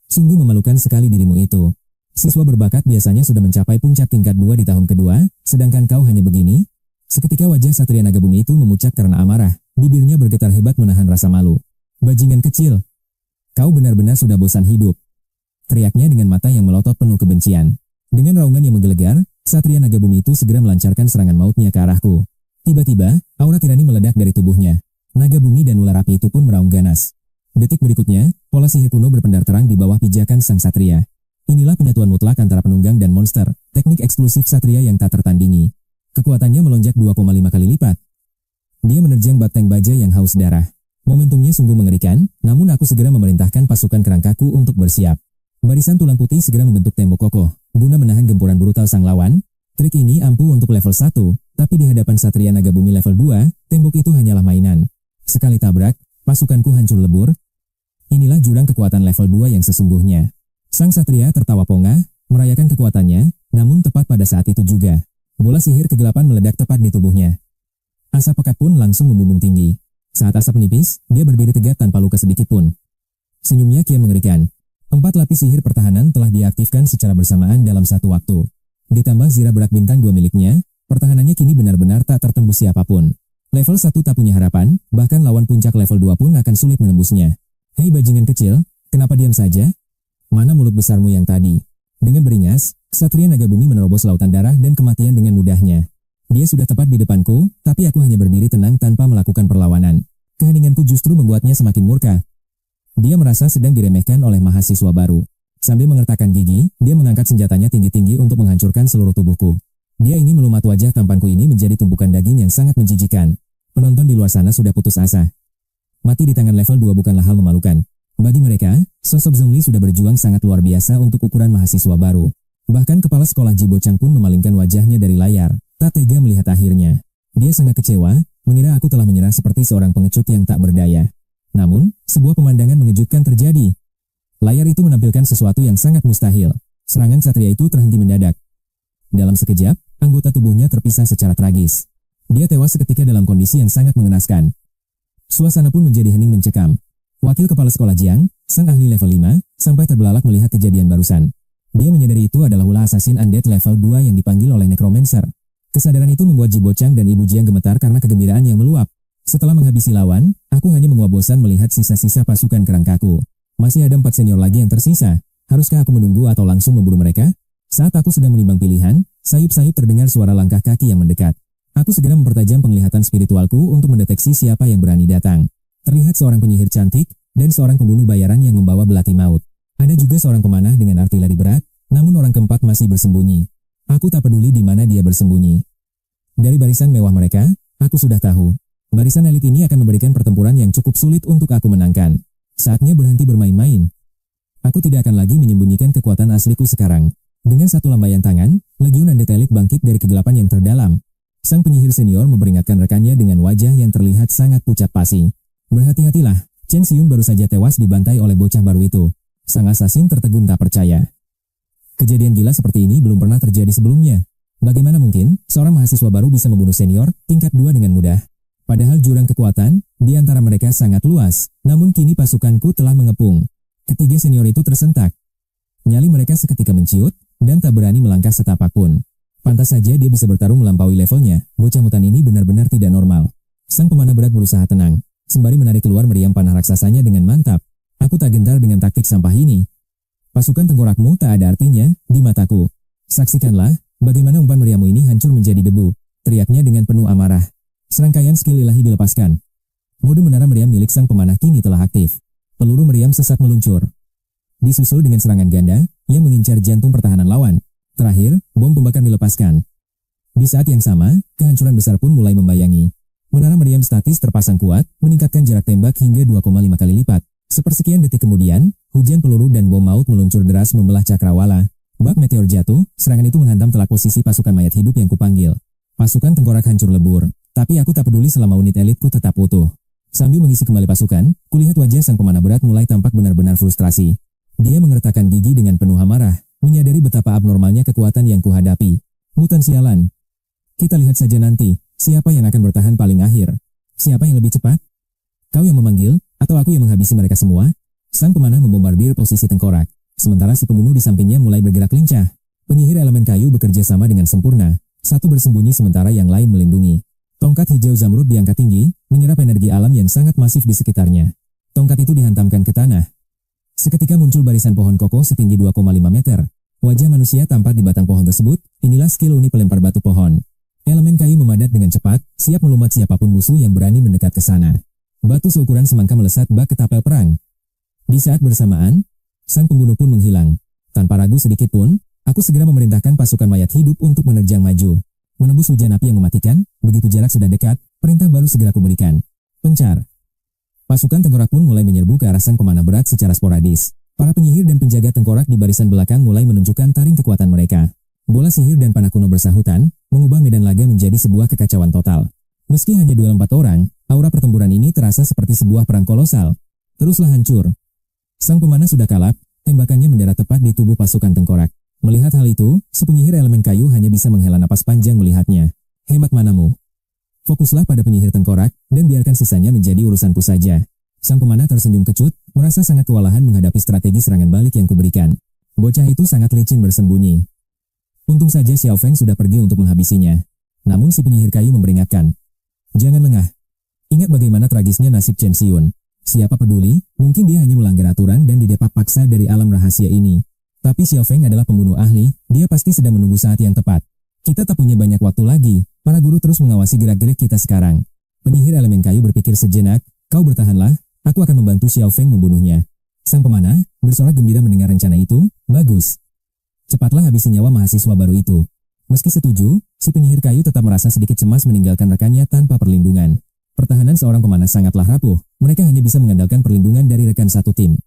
Sungguh memalukan sekali dirimu itu. Siswa berbakat biasanya sudah mencapai puncak tingkat 2 di tahun kedua, sedangkan kau hanya begini? Seketika wajah Ksatria Naga Bumi itu memucat karena amarah, bibirnya bergetar hebat menahan rasa malu. Bajingan kecil. Kau benar-benar sudah bosan hidup. Teriaknya dengan mata yang melotot penuh kebencian. Dengan raungan yang menggelegar, Ksatria Naga Bumi itu segera melancarkan serangan mautnya ke arahku. Tiba-tiba, aura tirani meledak dari tubuhnya. Naga Bumi dan ular api itu pun meraung ganas. Detik berikutnya, pola sihir kuno berpendar terang di bawah pijakan sang Ksatria. Inilah penyatuan mutlak antara penunggang dan monster, teknik eksklusif Ksatria yang tak tertandingi. Kekuatannya melonjak 2,5 kali lipat. Dia menerjang batang baja yang haus darah. Momentumnya sungguh mengerikan, namun aku segera memerintahkan pasukan kerangkaku untuk bersiap. Barisan tulang putih segera membentuk tembok kokoh, guna menahan gempuran brutal sang lawan. Trik ini ampuh untuk level 1, tapi di hadapan Ksatria Naga Bumi level 2, tembok itu hanyalah mainan. Sekali tabrak, pasukanku hancur lebur. Inilah jurang kekuatan level 2 yang sesungguhnya. Sang Ksatria tertawa pongah, merayakan kekuatannya, namun tepat pada saat itu juga. Bola sihir kegelapan meledak tepat di tubuhnya. Asap pekat pun langsung membumbung tinggi. Saat asap menipis, dia berdiri tegak tanpa luka sedikit pun. Senyumnya kian mengerikan. 4 lapis sihir pertahanan telah diaktifkan secara bersamaan dalam satu waktu. Ditambah zira berat bintang 2 miliknya, pertahanannya kini benar-benar tak tertembus siapapun. Level 1 tak punya harapan, bahkan lawan puncak level 2 pun akan sulit menembusnya. Hei bajingan kecil, kenapa diam saja? Mana mulut besarmu yang tadi? Dengan beringas, Ksatria Naga Bumi menerobos lautan darah dan kematian dengan mudahnya. Dia sudah tepat di depanku, tapi aku hanya berdiri tenang tanpa melakukan perlawanan. Keheninganku justru membuatnya semakin murka. Dia merasa sedang diremehkan oleh mahasiswa baru. Sambil mengertakkan gigi, dia mengangkat senjatanya tinggi-tinggi untuk menghancurkan seluruh tubuhku. Dia ingin melumat wajah tampanku ini menjadi tumpukan daging yang sangat menjijikan. Penonton di luar sana sudah putus asa. Mati di tangan level 2 bukanlah hal memalukan. Bagi mereka, Sosok Zhongli sudah berjuang sangat luar biasa untuk ukuran mahasiswa baru. Bahkan kepala sekolah Ji Bochang pun memalingkan wajahnya dari layar, tak tega melihat akhirnya. Dia sangat kecewa, mengira aku telah menyerah seperti seorang pengecut yang tak berdaya. Namun, sebuah pemandangan mengejutkan terjadi. Layar itu menampilkan sesuatu yang sangat mustahil. Serangan satria itu terhenti mendadak. Dalam sekejap, anggota tubuhnya terpisah secara tragis. Dia tewas seketika dalam kondisi yang sangat mengenaskan. Suasana pun menjadi hening mencekam. Wakil kepala sekolah Jiang, sang ahli level 5, sampai terbelalak melihat kejadian barusan. Dia menyadari itu adalah ulah assassin undead level 2 yang dipanggil oleh necromancer. Kesadaran itu membuat Ji Bochang dan Ibu Jiang gemetar karena kegembiraan yang meluap. Setelah menghabisi lawan, aku hanya menguap bosan melihat sisa-sisa pasukan kerangkaku. Masih ada 4 senior lagi yang tersisa. Haruskah aku menunggu atau langsung memburu mereka? Saat aku sedang menimbang pilihan, sayup-sayup terdengar suara langkah kaki yang mendekat. Aku segera mempertajam penglihatan spiritualku untuk mendeteksi siapa yang berani datang. Terlihat seorang penyihir cantik dan seorang pembunuh bayaran yang membawa belati maut. Ada juga seorang pemanah dengan artileri berat, namun orang keempat masih bersembunyi. Aku tak peduli di mana dia bersembunyi. Dari barisan mewah mereka, aku sudah tahu. Barisan elit ini akan memberikan pertempuran yang cukup sulit untuk aku menangkan. Saatnya berhenti bermain-main. Aku tidak akan lagi menyembunyikan kekuatan asliku sekarang. Dengan satu lambaian tangan, Legiun Undead Elite bangkit dari kegelapan yang terdalam. Sang penyihir senior memperingatkan rekannya dengan wajah yang terlihat sangat pucat pasi. Berhati-hatilah, Chen Xiun baru saja tewas dibantai oleh bocah baru itu. Sang asasin tertegun tak percaya. Kejadian gila seperti ini belum pernah terjadi sebelumnya. Bagaimana mungkin seorang mahasiswa baru bisa membunuh senior tingkat 2 dengan mudah? Padahal jurang kekuatan di antara mereka sangat luas, namun kini pasukanku telah mengepung. Ketiga senior itu tersentak. Nyali mereka seketika menciut, dan tak berani melangkah setapak pun. Pantas saja dia bisa bertarung melampaui levelnya, bocah mutan ini benar-benar tidak normal. Sang pemanah berat berusaha tenang, sembari menarik keluar meriam panah raksasanya dengan mantap. Aku tak gentar dengan taktik sampah ini. Pasukan tengkorakmu tak ada artinya di mataku. Saksikanlah bagaimana umpan meriammu ini hancur menjadi debu, teriaknya dengan penuh amarah. Serangkaian skill ilahi dilepaskan. Mode menara meriam milik sang pemanah kini telah aktif. Peluru meriam sesat meluncur. Disusul dengan serangan ganda yang mengincar jantung pertahanan lawan. Terakhir, bom pembakar dilepaskan. Di saat yang sama, kehancuran besar pun mulai membayangi. Menara meriam statis terpasang kuat, meningkatkan jarak tembak hingga 2,5 kali lipat. Sepersekian detik kemudian, hujan peluru dan bom maut meluncur deras membelah cakrawala. Bak meteor jatuh, serangan itu menghantam telak posisi pasukan mayat hidup yang kupanggil. Pasukan tengkorak hancur lebur, tapi aku tak peduli selama unit elitku tetap utuh. Sambil mengisi kembali pasukan, kulihat wajah sang pemanah berat mulai tampak benar-benar frustrasi. Dia mengertakkan gigi dengan penuh amarah, menyadari betapa abnormalnya kekuatan yang kuhadapi. Mutan sialan. Kita lihat saja nanti, siapa yang akan bertahan paling akhir. Siapa yang lebih cepat? Kau yang memanggil, atau aku yang menghabisi mereka semua? Sang pemanah membombardir posisi tengkorak, sementara si pembunuh di sampingnya mulai bergerak lincah. Penyihir elemen kayu bekerja sama dengan sempurna, satu bersembunyi sementara yang lain melindungi. Tongkat hijau zamrud diangkat tinggi, menyerap energi alam yang sangat masif di sekitarnya. Tongkat itu dihantamkan ke tanah. Seketika muncul barisan pohon kokoh setinggi 2,5 meter. Wajah manusia tampak di batang pohon tersebut, inilah skill unik pelempar batu pohon. Elemen kayu memadat dengan cepat, siap melumat siapapun musuh yang berani mendekat ke sana. Batu seukuran semangka melesat bak ketapel perang. Di saat bersamaan, sang pembunuh pun menghilang. Tanpa ragu sedikit pun, aku segera memerintahkan pasukan mayat hidup untuk menerjang maju. Menembus hujan api yang mematikan, begitu jarak sudah dekat, perintah baru segera kuberikan. Pencar. Pasukan tengkorak pun mulai menyerbu ke arah sang pemanah berat secara sporadis. Para penyihir dan penjaga tengkorak di barisan belakang mulai menunjukkan taring kekuatan mereka. Bola sihir dan panah kuno bersahutan, mengubah medan laga menjadi sebuah kekacauan total. Meski hanya duel 4 orang, aura pertempuran ini terasa seperti sebuah perang kolosal. Teruslah hancur. Sang pemanah sudah kalap, tembakannya mendarat tepat di tubuh pasukan tengkorak. Melihat hal itu, si penyihir elemen kayu hanya bisa menghela napas panjang melihatnya. Hemat manamu. Fokuslah pada penyihir tengkorak, dan biarkan sisanya menjadi urusanku saja. Sang pemanah tersenyum kecut, merasa sangat kewalahan menghadapi strategi serangan balik yang kuberikan. Bocah itu sangat licin bersembunyi. Untung saja Xiao Feng sudah pergi untuk menghabisinya. Namun si penyihir kayu memperingatkan. Jangan lengah. Ingat bagaimana tragisnya nasib Chen Xiun. Siapa peduli, mungkin dia hanya melanggar aturan dan didepak paksa dari alam rahasia ini. Tapi Xiao Feng adalah pembunuh ahli, dia pasti sedang menunggu saat yang tepat. Kita tak punya banyak waktu lagi, para guru terus mengawasi gerak-gerik kita sekarang. Penyihir elemen kayu berpikir sejenak, kau bertahanlah, aku akan membantu Xiao Feng membunuhnya. Sang pemanah bersorak gembira mendengar rencana itu, bagus. Cepatlah habisi nyawa mahasiswa baru itu. Meski setuju, si penyihir kayu tetap merasa sedikit cemas meninggalkan rekannya tanpa perlindungan. Pertahanan seorang pemanah sangatlah rapuh, mereka hanya bisa mengandalkan perlindungan dari rekan satu tim.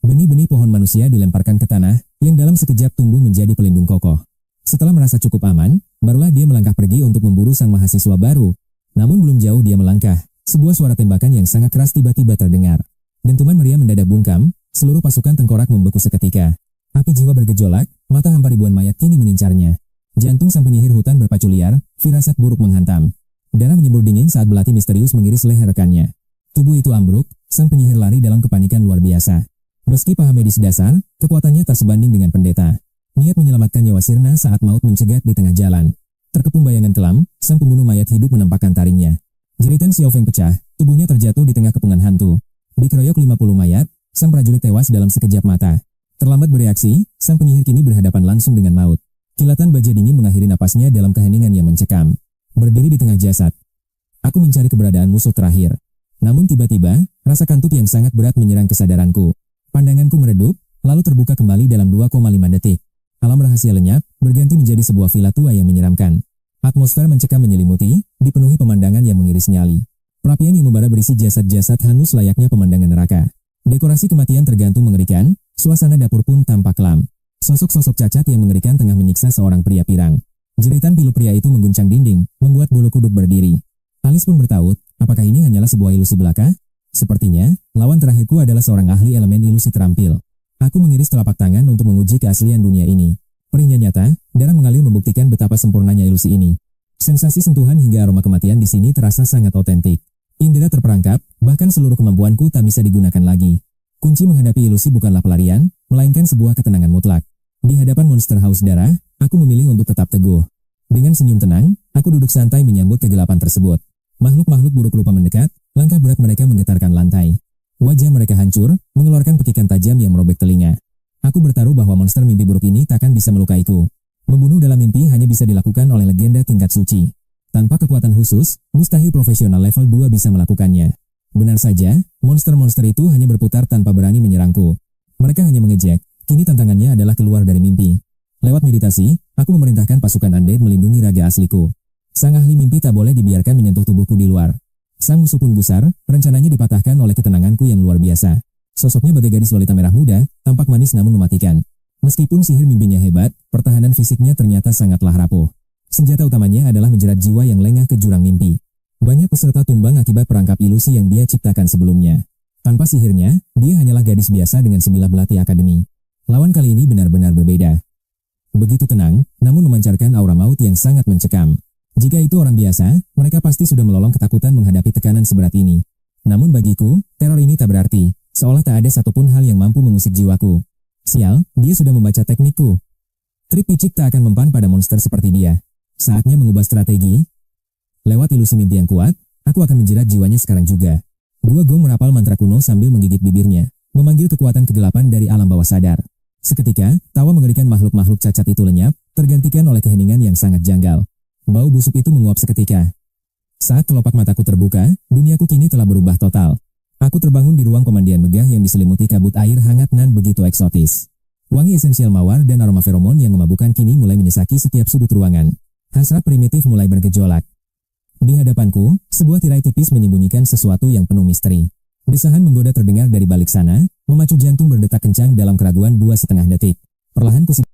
Benih-benih pohon manusia dilemparkan ke tanah, yang dalam sekejap tumbuh menjadi pelindung kokoh. Setelah merasa cukup aman, barulah dia melangkah pergi untuk memburu sang mahasiswa baru. Namun belum jauh dia melangkah, sebuah suara tembakan yang sangat keras tiba-tiba terdengar. Dentuman meriam mendadak bungkam, seluruh pasukan tengkorak membeku seketika. Api jiwa bergejolak, mata hampa ribuan mayat kini mengincarnya. Jantung sang penyihir hutan berpacu liar, firasat buruk menghantam. Darah menyembur dingin saat belati misterius mengiris leher rekannya. Tubuh itu ambruk, sang penyihir lari dalam kepanikan luar biasa. Meski paham medis dasar, kekuatannya tak sebanding dengan pendeta. Niat menyelamatkan nyawa sirna saat maut mencegat di tengah jalan. Terkepung bayangan kelam, sang pembunuh mayat hidup menampakkan taringnya. Jeritan Xiao Feng pecah, tubuhnya terjatuh di tengah kepungan hantu. Dikeroyok 50 mayat, sang prajurit tewas dalam sekejap mata. Terlambat bereaksi, sang penyihir kini berhadapan langsung dengan maut. Kilatan baja dingin mengakhiri napasnya dalam keheningan yang mencekam. Berdiri di tengah jasad. Aku mencari keberadaan musuh terakhir. Namun tiba-tiba, rasa kantuk yang sangat berat menyerang kesadaranku. Pandanganku meredup, lalu terbuka kembali dalam 2,5 detik. Alam rahasia lenyap, berganti menjadi sebuah villa tua yang menyeramkan. Atmosfer mencekam menyelimuti, dipenuhi pemandangan yang mengiris nyali. Perapian yang membara berisi jasad-jasad hangus layaknya pemandangan neraka. Dekorasi kematian tergantung mengerikan, suasana dapur pun tampak kelam. Sosok-sosok cacat yang mengerikan tengah menyiksa seorang pria pirang. Jeritan pilu pria itu mengguncang dinding, membuat bulu kuduk berdiri. Alis pun bertaut, apakah ini hanyalah sebuah ilusi belaka? Sepertinya, lawan terakhirku adalah seorang ahli elemen ilusi terampil. Aku mengiris telapak tangan untuk menguji keaslian dunia ini. Perihnya nyata, darah mengalir membuktikan betapa sempurnanya ilusi ini. Sensasi sentuhan hingga aroma kematian di sini terasa sangat otentik. Indera terperangkap, bahkan seluruh kemampuanku tak bisa digunakan lagi. Kunci menghadapi ilusi bukanlah pelarian, melainkan sebuah ketenangan mutlak. Di hadapan monster haus darah, aku memilih untuk tetap teguh. Dengan senyum tenang, aku duduk santai menyambut kegelapan tersebut. Makhluk-makhluk buruk rupa mendekat, langkah berat mereka menggetarkan lantai. Wajah mereka hancur, mengeluarkan pekikan tajam yang merobek telinga. Aku bertaruh bahwa monster mimpi buruk ini takkan bisa melukaiku. Membunuh dalam mimpi hanya bisa dilakukan oleh legenda tingkat suci. Tanpa kekuatan khusus, mustahil profesional level 2 bisa melakukannya. Benar saja, monster-monster itu hanya berputar tanpa berani menyerangku. Mereka hanya mengejek, kini tantangannya adalah keluar dari mimpi. Lewat meditasi, aku memerintahkan pasukan undead melindungi raga asliku. Sang ahli mimpi tak boleh dibiarkan menyentuh tubuhku di luar. Sang musuh pun gusar, rencananya dipatahkan oleh ketenanganku yang luar biasa. Sosoknya bagai gadis lolita merah muda, tampak manis namun mematikan. Meskipun sihir mimpinya hebat, pertahanan fisiknya ternyata sangatlah rapuh. Senjata utamanya adalah menjerat jiwa yang lengah ke jurang mimpi. Banyak peserta tumbang akibat perangkap ilusi yang dia ciptakan sebelumnya. Tanpa sihirnya, dia hanyalah gadis biasa dengan sebilah belati akademi. Lawan kali ini benar-benar berbeda. Begitu tenang, namun memancarkan aura maut yang sangat mencekam. Jika itu orang biasa, mereka pasti sudah melolong ketakutan menghadapi tekanan seberat ini. Namun bagiku, teror ini tak berarti, seolah tak ada satupun hal yang mampu mengusik jiwaku. Sial, dia sudah membaca teknikku. Trik picik tak akan mempan pada monster seperti dia. Saatnya mengubah strategi. Lewat ilusi mimpi yang kuat, aku akan menjerat jiwanya sekarang juga. Dua gong merapal mantra kuno sambil menggigit bibirnya, memanggil kekuatan kegelapan dari alam bawah sadar. Seketika, tawa mengerikan makhluk-makhluk cacat itu lenyap, tergantikan oleh keheningan yang sangat janggal. Bau busuk itu menguap seketika. Saat kelopak mataku terbuka, duniaku kini telah berubah total. Aku terbangun di ruang pemandian megah yang diselimuti kabut air hangat nan begitu eksotis. Wangi esensial mawar dan aroma feromon yang memabukkan kini mulai menyesaki setiap sudut ruangan. Hasrat primitif mulai bergejolak. Di hadapanku, sebuah tirai tipis menyembunyikan sesuatu yang penuh misteri. Desahan menggoda terdengar dari balik sana, memacu jantung berdetak kencang dalam keraguan 2,5 detik. Perlahan ku